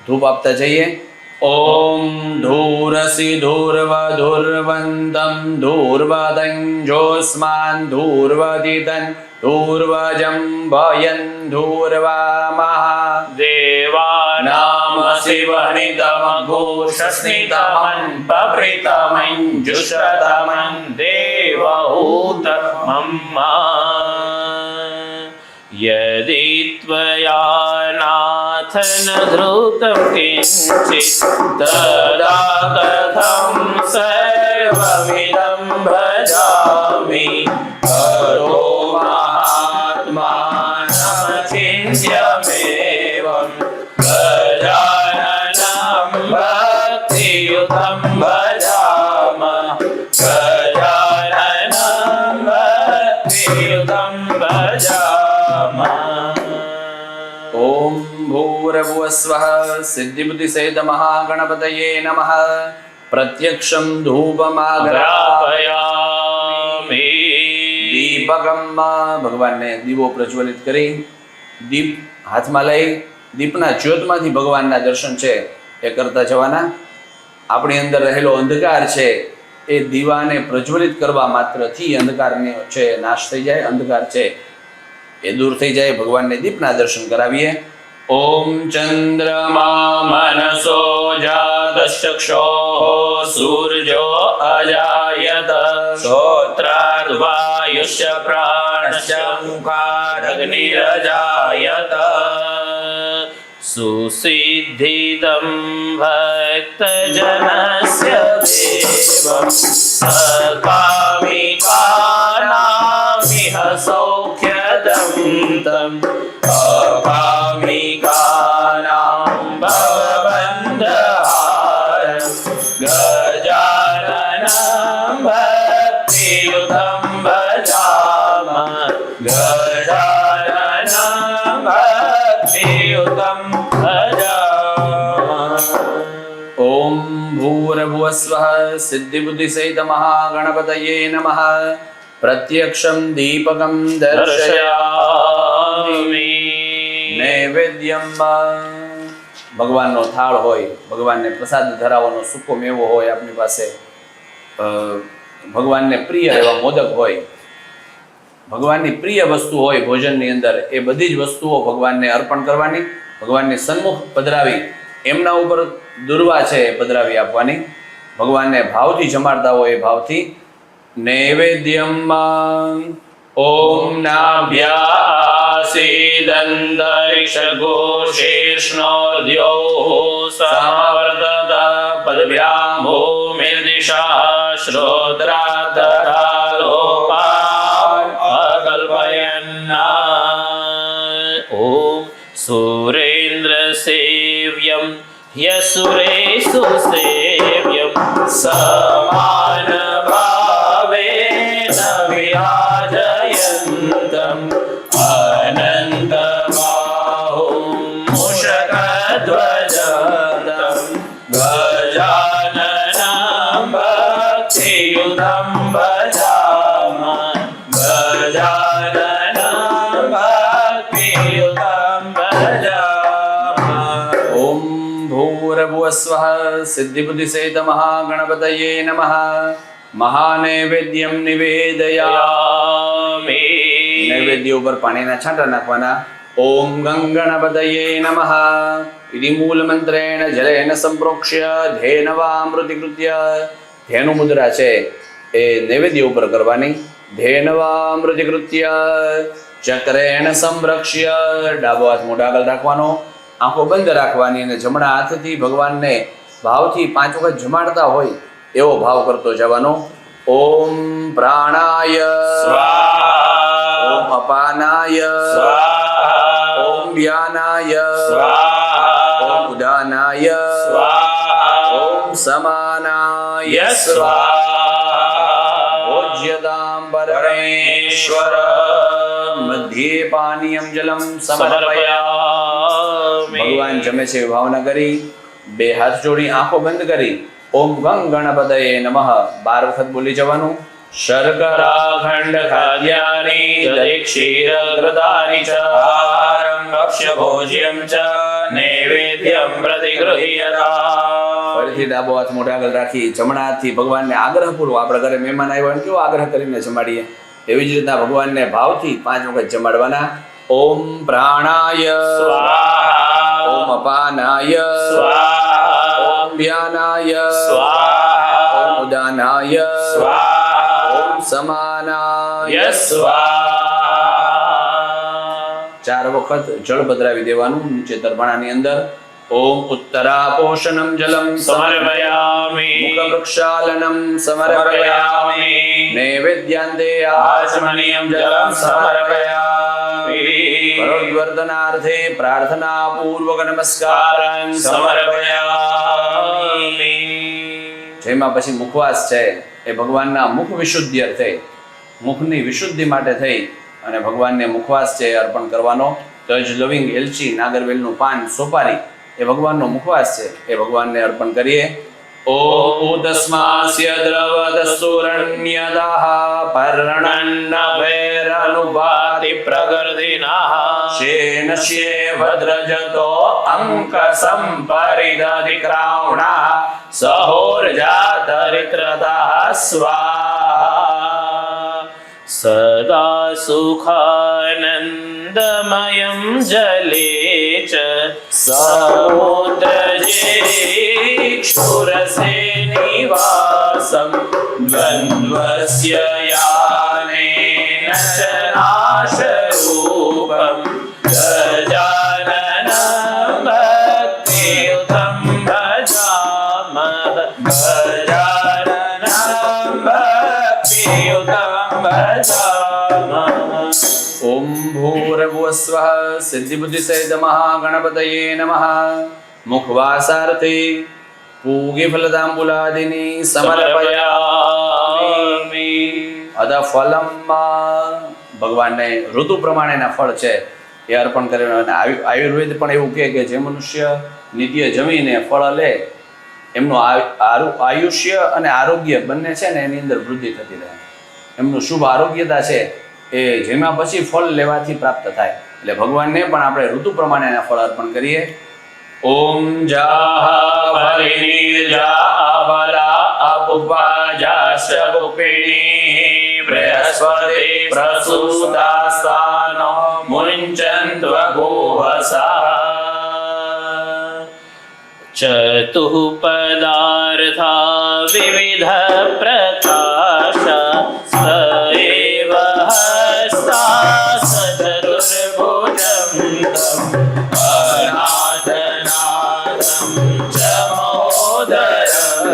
ધૂપ આપતા જઈએ. ઓમ ધૂરસી ધૂર્વધૂર્વંતમ ધૂર્વદં જોસ્માન ધૂર્વદિતં ધૂર્વજં ભયન ધૂર્વામઃ. દેવાનામ શિવનિતમઘોષસ્નિતમં પપ્રિતમંજુષતમં દેવહૂતમમ્મા. यदि त्वया नाथन धृतं किञ्चित् तदा कथं सर्वमिदं भजामि. हरो महात्मानमचिन्त्यमेवं गजाननं भक्तियुतं भजामः. गजाननं भक्तियुतं भजामः. ઓમ ભૂરભુવસ્વઃ સિદ્ધિબુદ્ધિસહિત મહાગણપતયે નમઃ. પ્રત્યક્ષમ ધૂપમાગ્રાપયામિ. દીપકમ. ભગવાનને દીવો પ્રજ્વલિત કરી દીપ હાથમાં લઈ દીપના જ્યોતમાંથી ભગવાનના દર્શન છે એ કરતા જવાના. આપણી અંદર રહેલો અંધકાર છે એ દીવાને પ્રજ્વલિત કરવા માત્રથી અંધકારને છે નાશ થઈ જાય, અંધકાર છે એ દૂર થઈ જાય. ભગવાનને દીપના દર્શન કરાવીએ. ઓમ ચંદ્રમા मनसो जातश्चक्षोः सूर्यो अजायत श्रोत्राद्वायुश्च प्राणश्च मुखादग्निरजायत सुसिद्धिदं भक्तजनस्य देवं सकामिकानामिह सौख्यदं तम् अकामिकानां भवबन्धहारं गजाननं भक्तियुतं भजामः गजाननं भक्तियुतं भजामः. ओम भूर्भुवस्वः सिद्धिबुद्धिसहित महागणपतये नमः. प्रत्यक्षं दीपकं दर्शयामि. नैवेद्यम ભગવાનનો થાળ હોય, ભગવાનને પ્રસાદ ધરાવવાનો સૂકો મેવો હોય આપણી પાસે, ભગવાનને પ્રિય એવા મોદક હોય, ભગવાનની પ્રિય વસ્તુ હોય ભોજનની અંદર, એ બધી જ વસ્તુઓ ભગવાનને અર્પણ કરવાની, ભગવાનની સન્મુખ પધરાવી, એમના ઉપર દુર્વા છે એ પધરાવી આપવાની. ભગવાનને ભાવથી જમાડતા હોય એ ભાવથી. નૈવેદ્યમ ઓમ नाभ्यासीदन्तरिक्षघोषेष्णोद्योः समवर्तत पदभ्यां भूमिर्दिशः श्रोत्रातरालोकान् अकल्पयन्. ॐ सुरेन्द्रसेव्यं यशुरेषु सेव्यं समानभावेन विराजयन्तम् अनन्तबाहुं मूषकध्वजं गजाननं भक्तियुतं भजामः गजाननं भक्तियुतं भजामः. ओम भूर्भुवस्वः सिद्धिबुद्धिसहित महागणपतये नमः. महानैवेद्यम निवेदयामि. नैवेद्य ઉપર પાણીના છાંટા નાખવાના. ઓમ ગંગણપતયે નમઃ. ઇતિ મૂલમંત્રેણ જલેન સંપ્રોક્ષ્ય ધેનવામૃતિકૃત્ય. ધેનુ મુદ્રા છે એ નૈવેદ્ય ઉપર કરવાની. ધેનવામૃતિકૃત્ય ચક્રેણ સંરક્ષ્ય. ડાબો હાથ મોઢા આગળ રાખવાનો, આંખો બંધ રાખવાની અને જમણા હાથથી ભગવાનને ભાવથી 5 વખત જમાડતા હોય એવો ભાવ કરતો જવાનો. ઓમ પ્રાણાય स्वाहा ઓમ અપાનાય स्वाहा ઓમ વ્યાનાય स्वाहा ઓમ ઉદાનાય स्वाहा ઓમ સમાનાય स्वाहा ભોજ્યતામ પરમેશ્વર. મધ્યે પાનીયમ જલમ સમર્પયામિ. ભગવાન જમે છે એવી ભાવના કરી, 2 હાથ જોડી આંખો બંધ કરી ઓમ ગંગણપતયે નમઃ 12 વખત બોલી જવાનું. शर्कराखण्ड खाद्यानि दधिक्षीरघृतानि च आहारं भक्ष्य भोज्यं च नैवेद्यं प्रतिगृह्यताम्. ફરીથી ડાબો હાથ મોઢા આગળ રાખી જમણા હાથથી ભગવાનને આગ્રહપૂર્વક, આપણે ઘરે મહેમાન આવ્યા હોય કેવો આગ્રહ કરીને જમાડીએ એવી જ રીતના ભગવાનને ભાવથી 5 વખત જમાડવાના. ઓમ પ્રાણાય स्वाहा ઓમ અપાનાય स्वाहा ઓમ વ્યાનાય स्वाहा ઓમ ઉદાનાય स्वाहा ઓમ સમાનાય. स्वाहा. 4 વખત જળ પધરાવી દેવાનું નીચે તરફાણાની અંદર. ઓમ ઉત્તરાપોષણમ જલમ समर्पयामि મુખવૃક્ષાલનમ સમર્પયામિ. નૈવેદ્યાન્તે आचमनीयं जलं समर्पयामि કરોડવર્ધનાર્થે પ્રાર્થના પૂર્વક નમસ્કાર कारं समर्पयामि. જેમાં પછી મુખવાસ છે એ ભગવાનના મુખ વિશુદ્ધિ અર્થે, મુખની વિશુદ્ધિ માટે થઈ અને ભગવાનને મુખવાસ છે અર્પણ કરવાનો. તજ, લવિંગ, એલચી, નાગરવેલનું પાન, સોપારી એ ભગવાનનો મુખવાસ છે એ ભગવાનને અર્પણ કરીએ. ઓમ તસ્માસ્ય દ્રવદસ્તુરણ્યદાહ પર્ણન્ન વૈરનુભાતિ प्रकृतिनः શેનશ્યે भद्रजतो अङ्क सम्परिदधिक्रावणः सहोर्जातरित्रतः स्वाहा सदा सुखानन्दमयं जले च समुद्रजेक्षुरसे निवासं द्वन्द्वस्य यानेन च नाशरूपं गजाननं भक्तियुतं भजामः गजाननं भक्तियुतं भजामः ओम भूर्भुवस्वः सिद्धिबुद्धिसहित महागणपतये नमः। मुखवासार्थे पूगीफलताम्बूलादीनि समर्पयामि। अद फलम भगवानने ऋतु प्रमाणेના ફળ છે એ અર્પણ કર્યું અને આયુર્વેદ પણ એવું કહે કે જે મનુષ્ય નિત્ય જમીને ફળ લે એમનું આયુષ્ય અને આરોગ્ય બંને છે ને એની અંદર વૃદ્ધિ થતી રહે, એમનું શુભ આરોગ્યતા છે એ જેમાં પછી ફળ લેવાથી પ્રાપ્ત થાય। એટલે ભગવાનને પણ આપણે ઋતુ પ્રમાણેના ફળ અર્પણ કરીએ। ઓમ जाहवलिनीर्जावला अपुपजाश्च पुपिणी बृहस्पति प्रसूतास्तानो मुञ्चन्त्वगुहसः चतुः पदार्था विविध प्रकाश स एव हस्ता सचतुर्भुजं तम् अनाथनाथं च मोदरं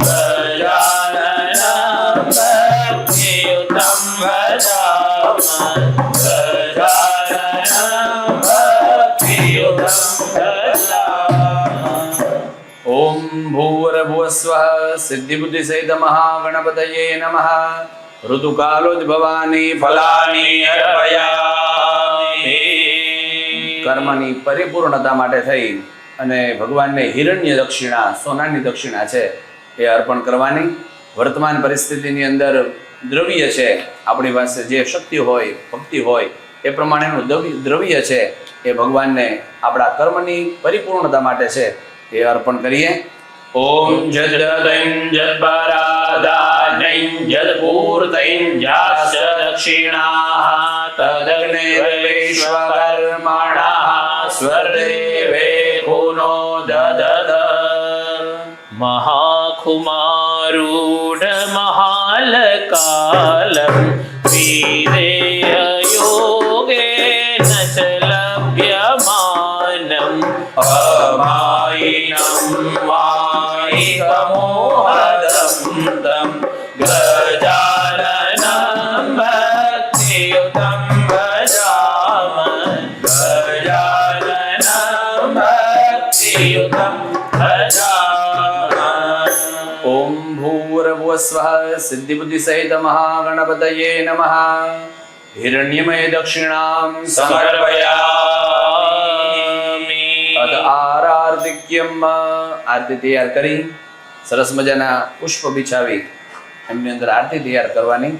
गजाननं भक्तियुतं भजामः गजाननं भक्तियुतं भजामः। ओम भूर्भुवस्वः सिद्धिबुद्धिसहित महागणपतये नमः। ऋतुकालोद्भवानि फलानि अर्पयामि। કર્મની પરિપૂર્ણતા માટે થઈ અને ભગવાનને હિરણ્ય દક્ષિણા સોનાની દક્ષિણા છે એ અર્પણ કરવાની। વર્તમાન પરિસ્થિતિની અંદર દ્રવ્ય છે, આપણી પાસે જે શક્તિ હોય ભક્તિ હોય એ પ્રમાણેનું દ્રવ્ય છે એ ભગવાનને આપણા કર્મની પરિપૂર્ણતા માટે છે એ અર્પણ કરીએ। ओम जददैं जदपरादानैं जदपूर्तैं जाश्च दक्षिणाः तदग्निर्विश्वकर्मणः स्वर्देवे कुनो ददद महाकुमारूढ महालकालं विदेहयोगेन च लभ्यमानम् अमायिनं मायिकमोहदं तं गजाननं भक्तियुतं भजामः गजाननं भक्तियुतं भजामः। ओम भूर्भुवस्वः सिद्धिबुद्धिसहित महागणपतये नमः। हिरण्यमय दक्षिणां समर्पयामि। अथ आरार्तिक्यम आरती तैयार करी सरस मजाना पुष्प बिछावी एमनी अंदर आरती तैयार करवानी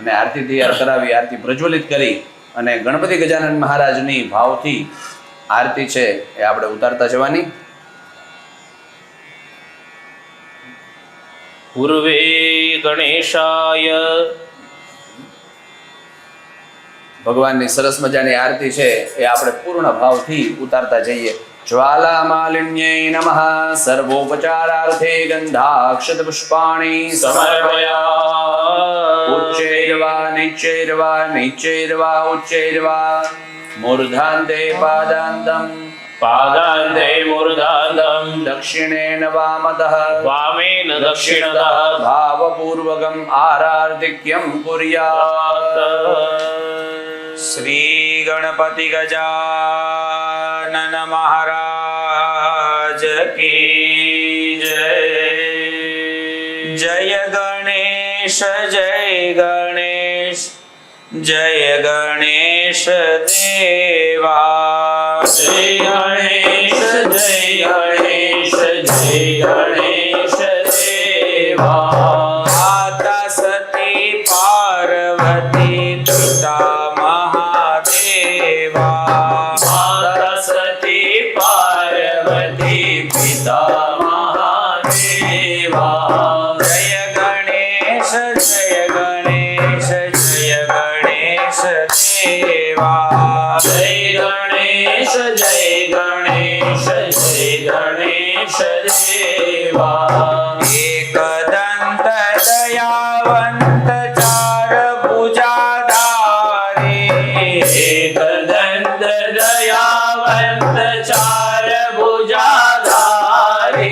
અને આરતી તૈયાર કરાવી આરતી પ્રજ્વલિત કરી અને ગણપતિ ગજાનન મહારાજની ભાવથી આરતી છે એ આપણે ઉતારતા જવાની। पूर्वे गणेशाय ભગવાનની સરસ મજાની આરતી છે એ આપણે પૂર્ણ ભાવથી ઉતારતા જઈએ। જ્વાલા માલિન્યે નમઃ સર્વોપચારાર્થે ગંધાક્ષત પુષ્પાણિ समर्पयामि। उच्चैर्वा निच्चैर्वा निच्चैर्वा उच्चैर्वा मूर्धान्ते पादान्तं पादान्ते मूर्धान्तं दक्षिणेन वामतः वामेन दक्षिणतः भावपूर्वकम् आरार्तिक्यं कुर्यात्। श्री गणपति गजानन महाराज की जय। जय गणेश जय गणेश जय गणेश देवा। जय गणेश जय गणेश जय गणेश देवा। माता सती पार्वती पिता महादेवा। माता सती पार्वती पिता महादेवा। મહાદેવા જય ગણેશ જય ગણેશ જય ગણેશ દેવા એક દંત દયાવંત ચાર ભુજાધારી એક દંત દયાવંત ચાર ભુજાધારી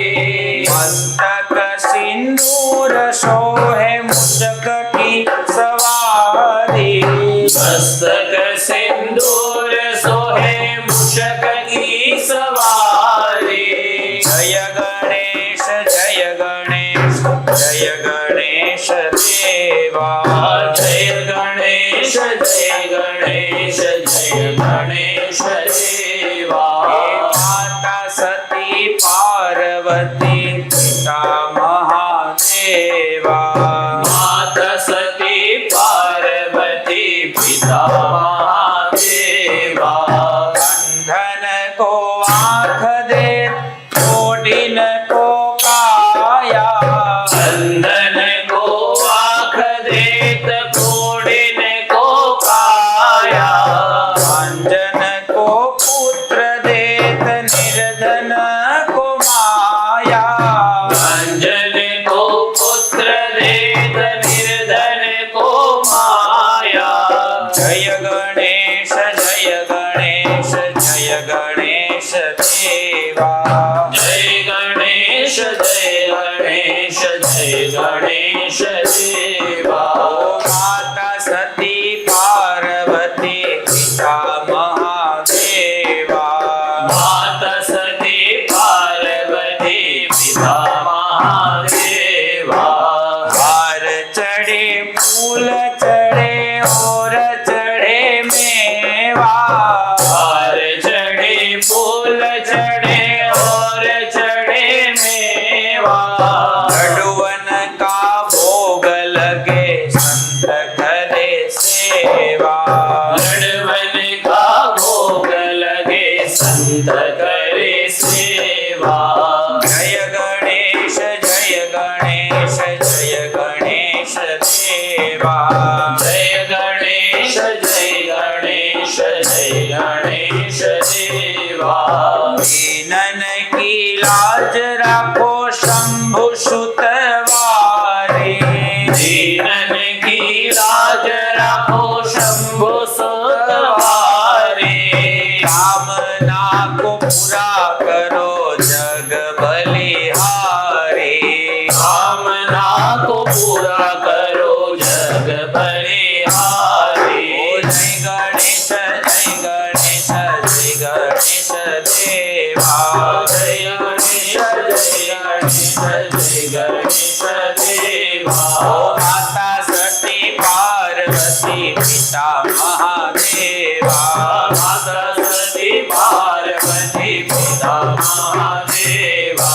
મસ્તક સિંદૂર શોહે મુચક કી સવારી મસ્તક સિંદૂર સોહે મુશક કી સવારી જય ગણેશ જય ગણેશ જય ગણેશ દેવા જય ગણેશ જય ગણેશ જય ગણેશ દેવા માતા સતી પાર્વતી પિતા મહાદેવા માતા સતી પાર્વતી પિતા મહાદેવા અંધન કો આંખ દે કોડીન કો કાયા ચંદન કો આંખ દેત કોડીને કો કાયા અંજન કો પુત્ર દેત નિર્ધન કો માયા અંજન કો પુત્ર દેત નિર્ધન કો માયા જય ગણેશ જય ગણેશ જય ગણેશ દેવા જય ગણેશ જય ગણેશ જય ગણેશ દેવા માતા સતી પાર્વતી પિતા મહાદેવા માતા સતી પાર્વતી પિતા મહાદેવા હાર ચડે ફૂલ ચડે ઓર ચડે મેવા હાર ચढ़े फूल चढ़े और चढ़े मेवा लड्डुअन का भोग लगे संत करे सेवा लड़वन का भोग लगे संत करे सेवा जय गणेश जय गणेश जय गणेश देवा जय गणेश जय गणेश जय गणेश देवा दीनन की लाज राखो शंभु सुतवारे दीनन की लाज रखो शंभु सुतवारे कामना को पूरा करो जग बलिहारी कामना को पूरा करो जग बलिहारी जय गणेश जय गणेश जय गणेश देवा जय गणेश जय गणेश जय गणेश देवा माता सती पार्वती पिता महादेवा माता सती पार्वती पिता महादेवा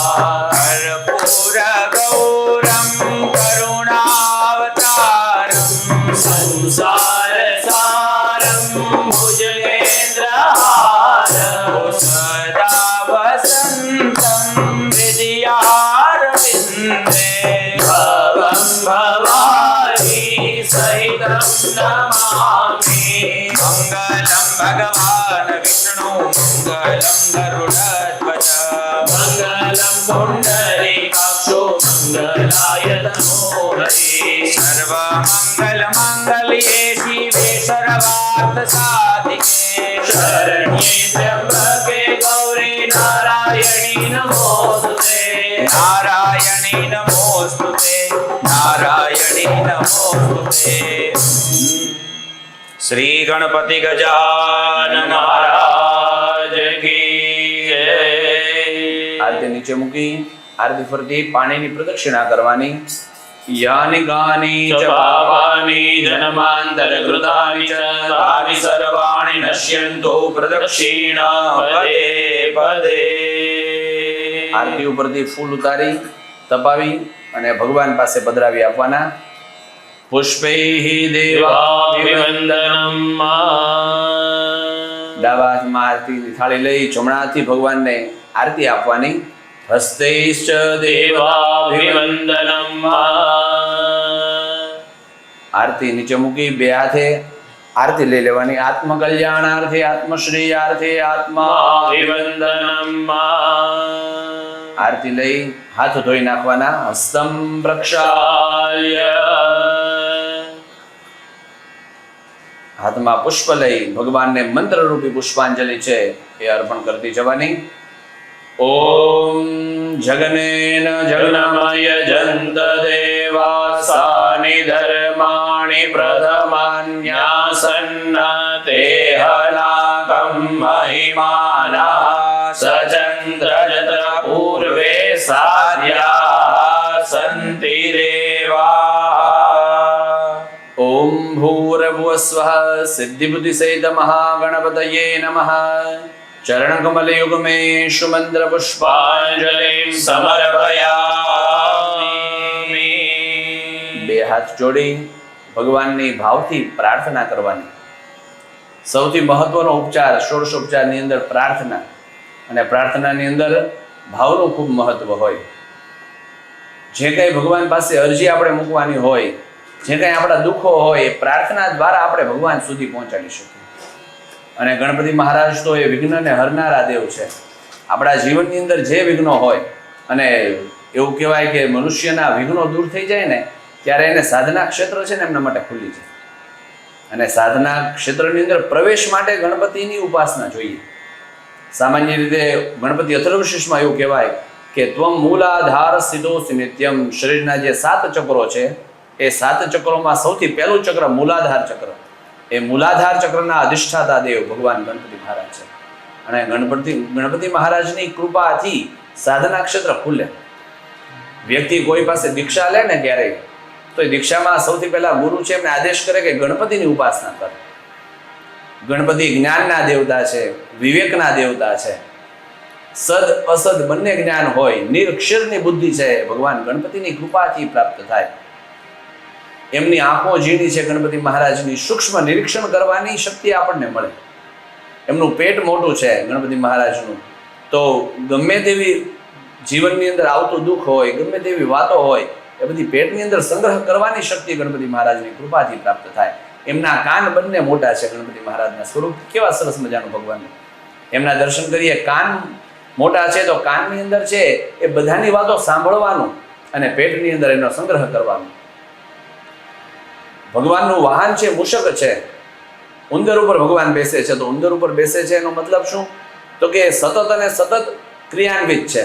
कर्पूर गौरम करुणावतारम संसार सारं भुजगेन्द्रहारं सदा वसन्तं हृदयारविन्दे भवं भवानी सहितं नमामि मङ्गलं भगवान् विष्णु मङ्गलं गरुडध्वज मङ्गलं पुण्डरीकाक्षो मङ्गलाय तनो हरि सर्वमङ्गलमङ्गल्ये शिवे सर्वार्थसाधिके शरण्ये त्र्यम्बके गौरी नारायणी नमोस्तुते नारायणी नमोस्तुते नारायणी नमोस्तुते श्री गणपति गजानन महाराज की जय આરતી નીચે મૂકી આરતી ફરતી પાણીની પ્રદક્ષિણા કરવાની. યાની ગાની च पापानि जन्मान्तरकृतानि च तानि सर्वाणि नश्यन्तु प्रदक्षिणा पदे पदे આરતી ઉપરથી ફૂલ ઉતારી તપાવી અને ભગવાન પાસે પધરાવી આપવાના. પુષ્પૈઃ देवाभिवन्दनं ડાબા હાથમાં આરતીની થાળી લઈ જમણા હાથથી ભગવાનને આરતી આપવાની. હસ્તૈશ્ચ देवाभिवन्दनं આરતી નીચે મૂકી બે હાથે આરતી લઈ લેવાની. આત્મકલ્યાણાર્થે આત્મશ્રી આર્થે આત્મા અભિવંદનમ આરતી લઈ હાથ ધોઈ નાખવાના. હસ્તમ પ્રક્ષાલ્ય હાથમાં પુષ્પ લઈ ભગવાનને મંત્રરૂપી પુષ્પાંજલિ છે એ અર્પણ કરતી જવાની. ઓમ જગનેન જગનમય જંત દેવાસાનિ ધર્માણિ પ્રથમાન્યાસન્ન તેહનાકં મહિમાના સચંદ્રજત્ર પૂર્વે સાધ્યા સંતિ દેવા. ઓમ ભૂર્ભુવસ્વઃ સિદ્ધિબુદ્ધિસહિત મહાગણપતયે નમઃ. ચરણકમલયુગમેષુ મંત્રપુષ્પાંજલિ સમર્પયામિ. બે હાથ જોડી ભગવાનની ભાવથી પ્રાર્થના કરવાની. સૌથી મહત્વનો ઉપચાર ષોડશોપચારની અંદર પ્રાર્થના, અને પ્રાર્થનાની અંદર ભાવનું ખૂબ મહત્વ હોય. જે કંઈ ભગવાન પાસે અરજી આપણે મૂકવાની હોય, જે કંઈ આપણા દુઃખો હોય, એ પ્રાર્થના દ્વારા આપણે ભગવાન સુધી પહોંચાડી શકીએ. અને ગણપતિ મહારાજ તો એ વિઘ્નને હરનારા દેવ છે. આપણા જીવનની અંદર જે વિઘ્નો હોય, અને એવું કહેવાય કે મનુષ્યના વિઘ્નો દૂર થઈ જાય ને ત્યારે એને સાધના ક્ષેત્ર છે ને એમના માટે ખુલી જાય. અને સાધના ક્ષેત્રની અંદર પ્રવેશ માટે ગણપતિની ઉપાસના જોઈએ. સામાન્ય રીતે ગણપતિ અથર્વશીર્ષમાં એવું કહેવાય કે ત્વમ મૂલાધાર સ્થિતોસि નિત્યમ. શરીરના જે 7 ચક્રો છે એ 7 ચક્રોમાં સૌથી પહેલું ચક્ર મૂલાધાર ચક્ર. એ મૂલાધાર ચક્રના અધિષ્ઠાતા દેવ ભગવાન ગણપતિ મહારાજ છે. અને ગણપતિ મહારાજની કૃપાથી સાધના ક્ષેત્ર ખુલે. વ્યક્તિ કોઈ પાસે દીક્ષા લે ને ક્યારેય, તો એ દીક્ષામાં સૌથી પહેલા ગુરુ છે એમને આદેશ કરે કે ગણપતિની ઉપાસના કરે. ગણપતિ જ્ઞાનના દેવતા છે, વિવેકના દેવતા છે. સદ અસદ બંને જ્ઞાન હોય, નિરક્ષરની બુદ્ધિ છે, ભગવાન ગણપતિની કૃપાથી પ્રાપ્ત થાય. એમની આંખો ઝીણી છે ગણપતિ મહારાજની, સૂક્ષ્મ નિરીક્ષણ કરવાની શક્તિ આપણને મળે. એમનું પેટ મોટું છે ગણપતિ મહારાજનું, તો ગમે તેવી જીવનની અંદર આવતું દુઃખ હોય, ગમે તેવી વાતો હોય, એ બધી પેટની અંદર સંગ્રહ કરવાની શક્તિ ગણપતિ મહારાજની કૃપાથી પ્રાપ્ત થાય. એમના કાન બંને મોટા છે. ગણપતિ મહારાજના સ્વરૂપ કેવા સરસ મજાનું ભગવાનનું. એમના દર્શન કરીએ. કાન મોટા છે તો કાનની અંદર છે એ બધાની વાતો સાંભળવાનું અને પેટની અંદર એનો સંગ્રહ કરવાનો. ભગવાનનું વાહન છે મૂષક છે. ઉંદર ઉપર ભગવાન બેસે છે. તો ઉંદર ઉપર બેસે છે એનો મતલબ શું? તો કે સતત અને સતત ક્રિયાન્વિત છે,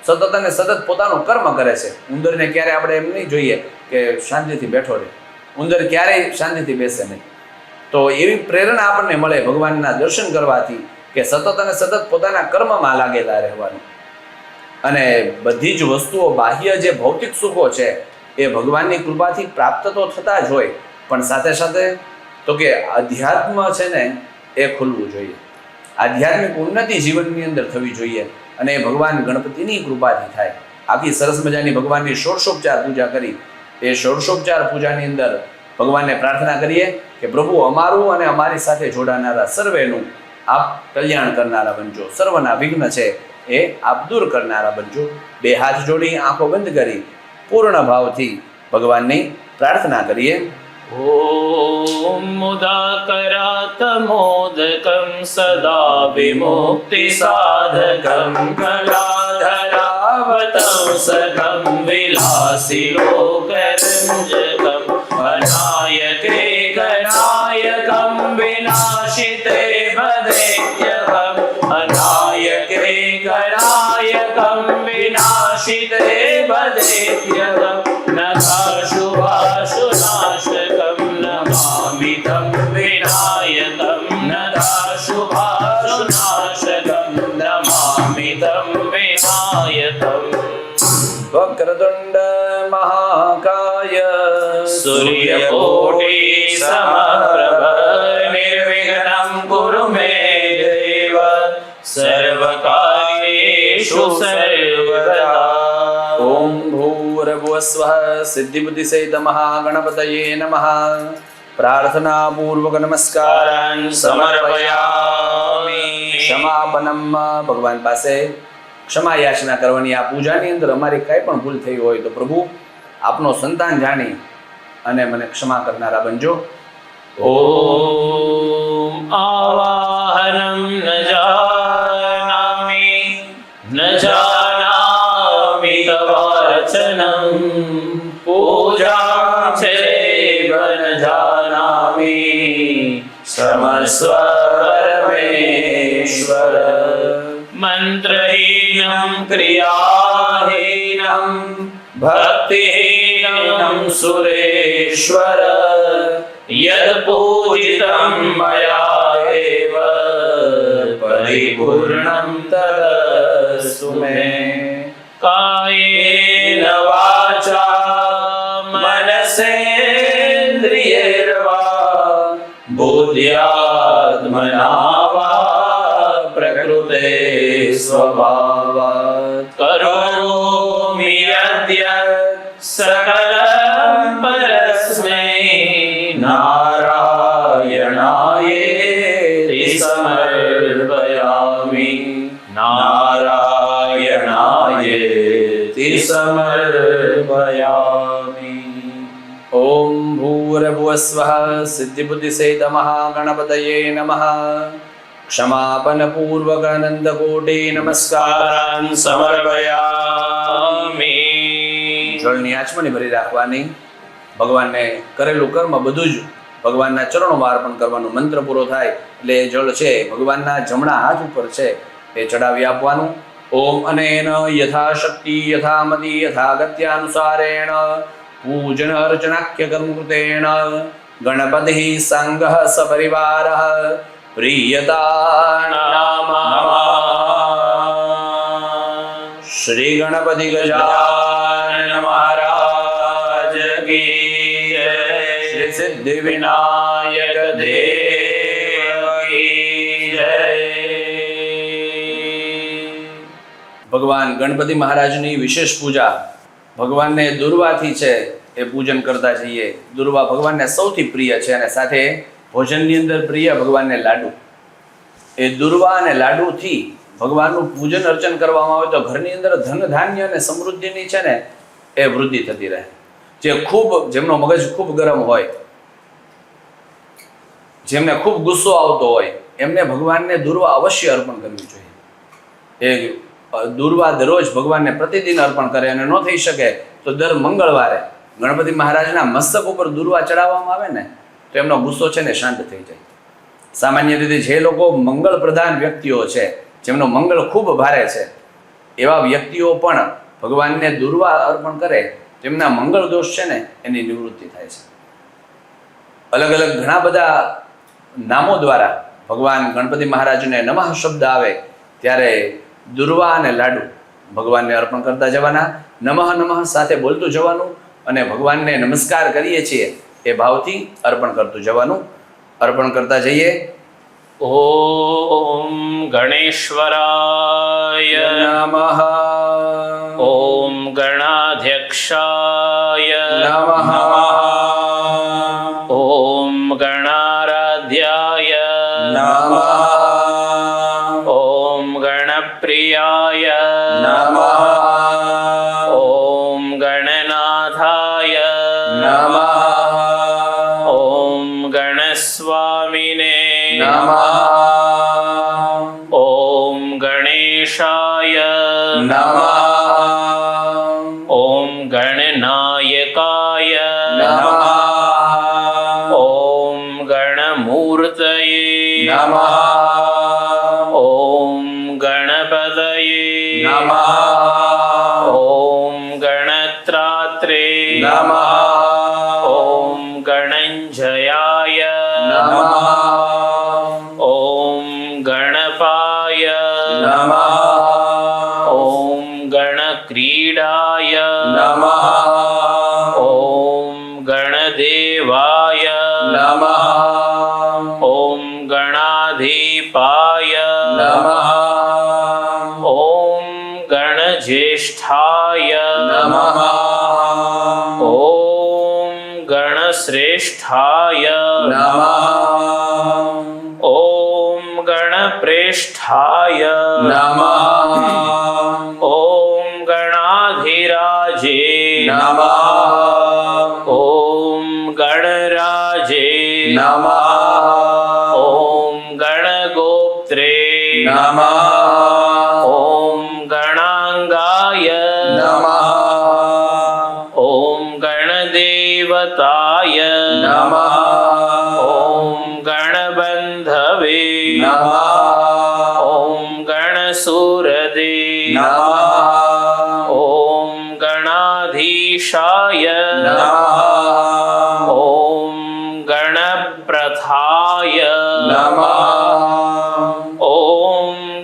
સતત અને સતત પોતાનું કર્મ કરે છે. ઉંદરને ક્યારે આપણે એમ નહીં જોઈએ કે શાંતિથી બેઠો રહે. ઉંદર ક્યારેય શાંતિથી બેસે નહીં. તો એવી પ્રેરણા આપણને મળે ભગવાનના દર્શન કરવાથી કે સતત અને સતત પોતાના કર્મમાં લાગેલા રહેવાનું. અને બધી જ વસ્તુઓ, બાહ્ય જે ભૌતિક સુખો છે એ ભગવાનની કૃપાથી પ્રાપ્ત તો થતા જ હોય, પણ સાથે સાથે તો કે અધ્યાત્મ છે ને એ ખુલવું જોઈએ. આધ્યાત્મિક ઉન્નતિ જીવનની અંદર થવી જોઈએ, અને એ ભગવાન ગણપતિની કૃપાથી થાય. આખી સરસ મજાની ભગવાનની ષોડશોપચાર પૂજા કરી. એ ષોડશોપચાર પૂજાની અંદર ભગવાનને પ્રાર્થના કરીએ કે પ્રભુ અમારું અને અમારી સાથે જોડાનારા સર્વેનું આપ કલ્યાણ કરનારા બનજો. સર્વના વિઘ્ન છે એ આપ દૂર કરનારા બનજો. બે હાથ જોડી આંખો બંધ કરી પૂર્ણ ભાવથી ભગવાનની પ્રાર્થના કરીએ. ॐ मुदाकरातमोदकं सदा विमुक्तिसाधकं कलाधरावतंसकं विलासिलोकरञ्जकम् अनायके गणायकं विनाशिते वदेत्यकम् अनायके गणायकं विनाशिते वदेत्यकम् नखाशुभाशुनाशकं नमामि तं विनायकं नखाशुभाशुनाशकं नमामि तं विनायकम्. वक्रतुण्ड महाकाय सूर्यकोटि समप्रभ निर्विघ्नं कुरु मे देव सर्वकार्येषु सर्वदा. ओम भूर्भुवस्वः सिद्धिबुद्धिसहित महागणपतये नमः. प्रार्थना पूर्वक नमस्कारान् समर्पयामि. ક્ષમાપનમ. ભગવાન પાસે ક્ષમા યાચના કરવાની. આ પૂજાની અંદર અમારી કંઈ પણ ભૂલ થઈ હોય તો પ્રભુ આપનો સંતાન જાણી અને મને ક્ષમા કરનારા બનજો. ॐ आवाहनं न जानामि तवार्चनं पूजां चैव न जानामि क्षमस्व परमेश्वर मन्त्रहीनं क्रियाहीनं भक्तिहीनं सुरेश्वर यत्पूजितं मया एव परिपूर्णं तदस्तु मे कायेन वाचा मनसेन्द्रियैर्वा बुद्ध्यात्मना वा प्रकृते स्वभावात् करोमि यद्यत् सकलं परस्मै नारायणायेति समर्पयामि नारायणायेति समर्पयामि। ॐ भूर्भुवस्वः सिद्धिबुद्धिसहितमहागणपतये नमः। क्षमापनपूर्वक अनंतकोटि नमस्कारान् समर्पयामि। જળની આચમની ભરી રાખવાની, ભગવાનને કરેલું કર્મ બધું જ ભગવાનના ચરણોમાં અર્પણ કરવાનું. મંત્ર પૂરો થાય એટલે એ જળ છે ભગવાનના જમણા હાથ ઉપર છે એ ચડાવી આપવાનું. ઓમ અનેન યથાશક્તિ યથામતિ યથાગત્યાનુસારેણ પૂજન અર્ચનાખ્ય કર્મકૃતેણ ગણપતિ સંઘ સપરિવારઃ પ્રિયતા શ્રી ગણપતિ ગજાનન મહારાજ કી જય. શ્રી સિદ્ધિ વિનાયક દેવ કી જય. ભગવાન ગણપતિ મહારાજની વિશેષ પૂજા ભગવાનને દુર્વાથી છે એ પૂજન કરતા જઈએ. દુર્વા ભગવાનને સૌથી પ્રિય છે અને સાથે ભોજનની અંદર પ્રિય ભગવાનને લાડુ. એ દુર્વા અને લાડુથી ભગવાનનું પૂજન અર્ચન કરવામાં આવે તો ઘરની અંદર ધન ધાન્ય અને સમૃદ્ધિની છે ને એ વૃદ્ધિ થતી રહે. જેમનો મગજ ખૂબ ગરમ હોય, જેમને ખૂબ ગુસ્સો આવતો હોય, એમને ભગવાનને દુર્વા અવશ્ય અર્પણ કરવી જોઈએ. એ દુર્વા દરરોજ ભગવાનને પ્રતિદિન અર્પણ કરે અને ન થઈ શકે તો દર મંગળવારે ગણપતિ મહારાજના મસ્તક ઉપર દુર્વા ચડાવવામાં આવે ને તો એમનો ગુસ્સો છે ને શાંત થઈ જાય. સામાન્ય રીતે જે લોકો મંગળ પ્રધાન વ્યક્તિઓ છે, જેમનો મંગળ ખૂબ ભારે છે, એવા વ્યક્તિઓ પણ ભગવાનને દુર્વા અર્પણ કરે તેમના મંગળ દોષ છે ને એની નિવૃત્તિ થાય છે. અલગ અલગ ઘણા બધા નામો દ્વારા ભગવાન ગણપતિ મહારાજને નમઃ શબ્દ આવે ત્યારે દુર્વા અને લાડુ ભગવાનને અર્પણ કરતા જવાના. નમઃ નમઃ સાથે બોલતું જવાનું અને ભગવાનને નમસ્કાર કરીએ છીએ એ ભાવથી અર્પણ કરતું જવાનું. અર્પણ કરતા જઈએ. ॐ गणेश्वराय નમઃ ॐ गणाध्यक्षाय નમઃ ॐ गणाराध्याय નમઃ ॐ गणप्रियाय નમઃ ॐ गणनाथाय નમઃ ॐ गणस्वामिने નમઃ ॐ गणेशाय નમઃ ॐ गणनायकाय નમઃ ॐ गणमूर्तये નમઃ ॐ गणपतये નમઃ ॐ गणत्रात्रे નમઃ ॐ गणञ्जयाय નમઃ ॐ गणपाय નમઃ ॐ गणक्रीडाय નમઃ ॐ गणदेवाय નમઃ ॐ गणाधिपाय નમઃ ॐ गणज्येष्ठाय નમઃ ॐ गणश्रेष्ठाय નમઃ ॐ गणप्रेष्ठाय નમઃ ॐ गणाधिराजे નમઃ ॐ गणराजे નમઃ नमः ॐ गणगोप्त्रे नमः ॐ गणाङ्गाय नमः ॐ गणदेवताय नमः ॐ गणबन्धवे नमः ॐ गणसूरदे नमः ॐ गणाधीशाय नमः ॐ गणप्रथाय नमः ॐ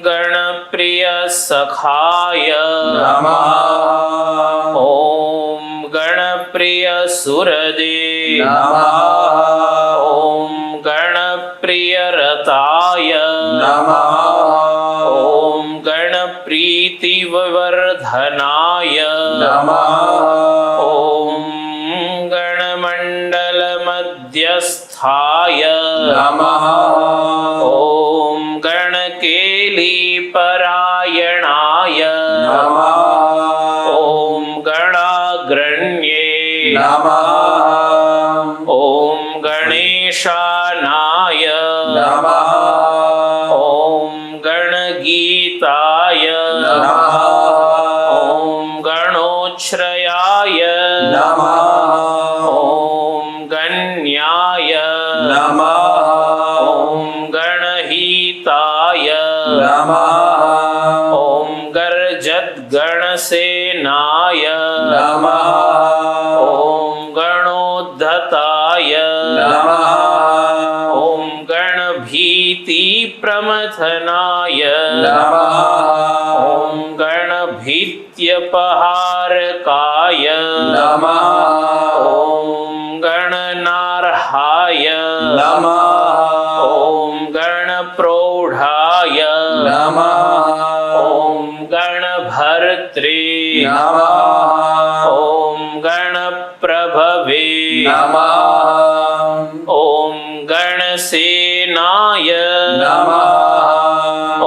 गणप्रियसखाय नमः ॐ गणप्रियसुरदे नमः ॐ गणप्रियरताय नमः ॐ गणप्रीतिविवर्धनाय नमः ॐ गणमण्डलमध्यस्थाय नमः ॐ गणकेलीपरायणाय नमः ॐ गणाग्रण्ये नमः ॐ गणेशानाय नमः ॐ गणगीताय नमः ॐ गणोच्छ्रयाय नमः ॐ गण्याय नमः ॐ गणहिताय नमः ॐ गर्जद्गणसेनाय नमः ॐ गणोद्धताय नमः ॐ गणभीतिप्रमथनाय नमः ॐ गणभीत्यपहारकाय नमः ॐ गणनार्हाय नमः ॐ गणप्रौढाय नमः ॐ गणभर्त्रे नमः ॐ गणप्रभवे नमः ॐ गणसेनाय नमः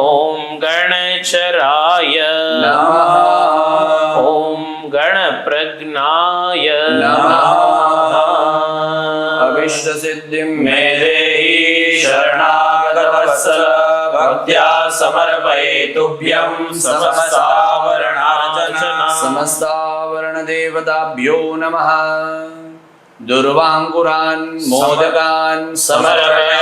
ॐ गणचराय नमः ॐ गणप्रज्ञाय नमः अभीष्टसिद्धिं मे देहि शरणागतवत्सल भक्त्या समर्पयेतुभ्यं समस्तावरणदेवताभ्यो नमः दुर्वाङ्कुरान् मोदकान् समर्पयामि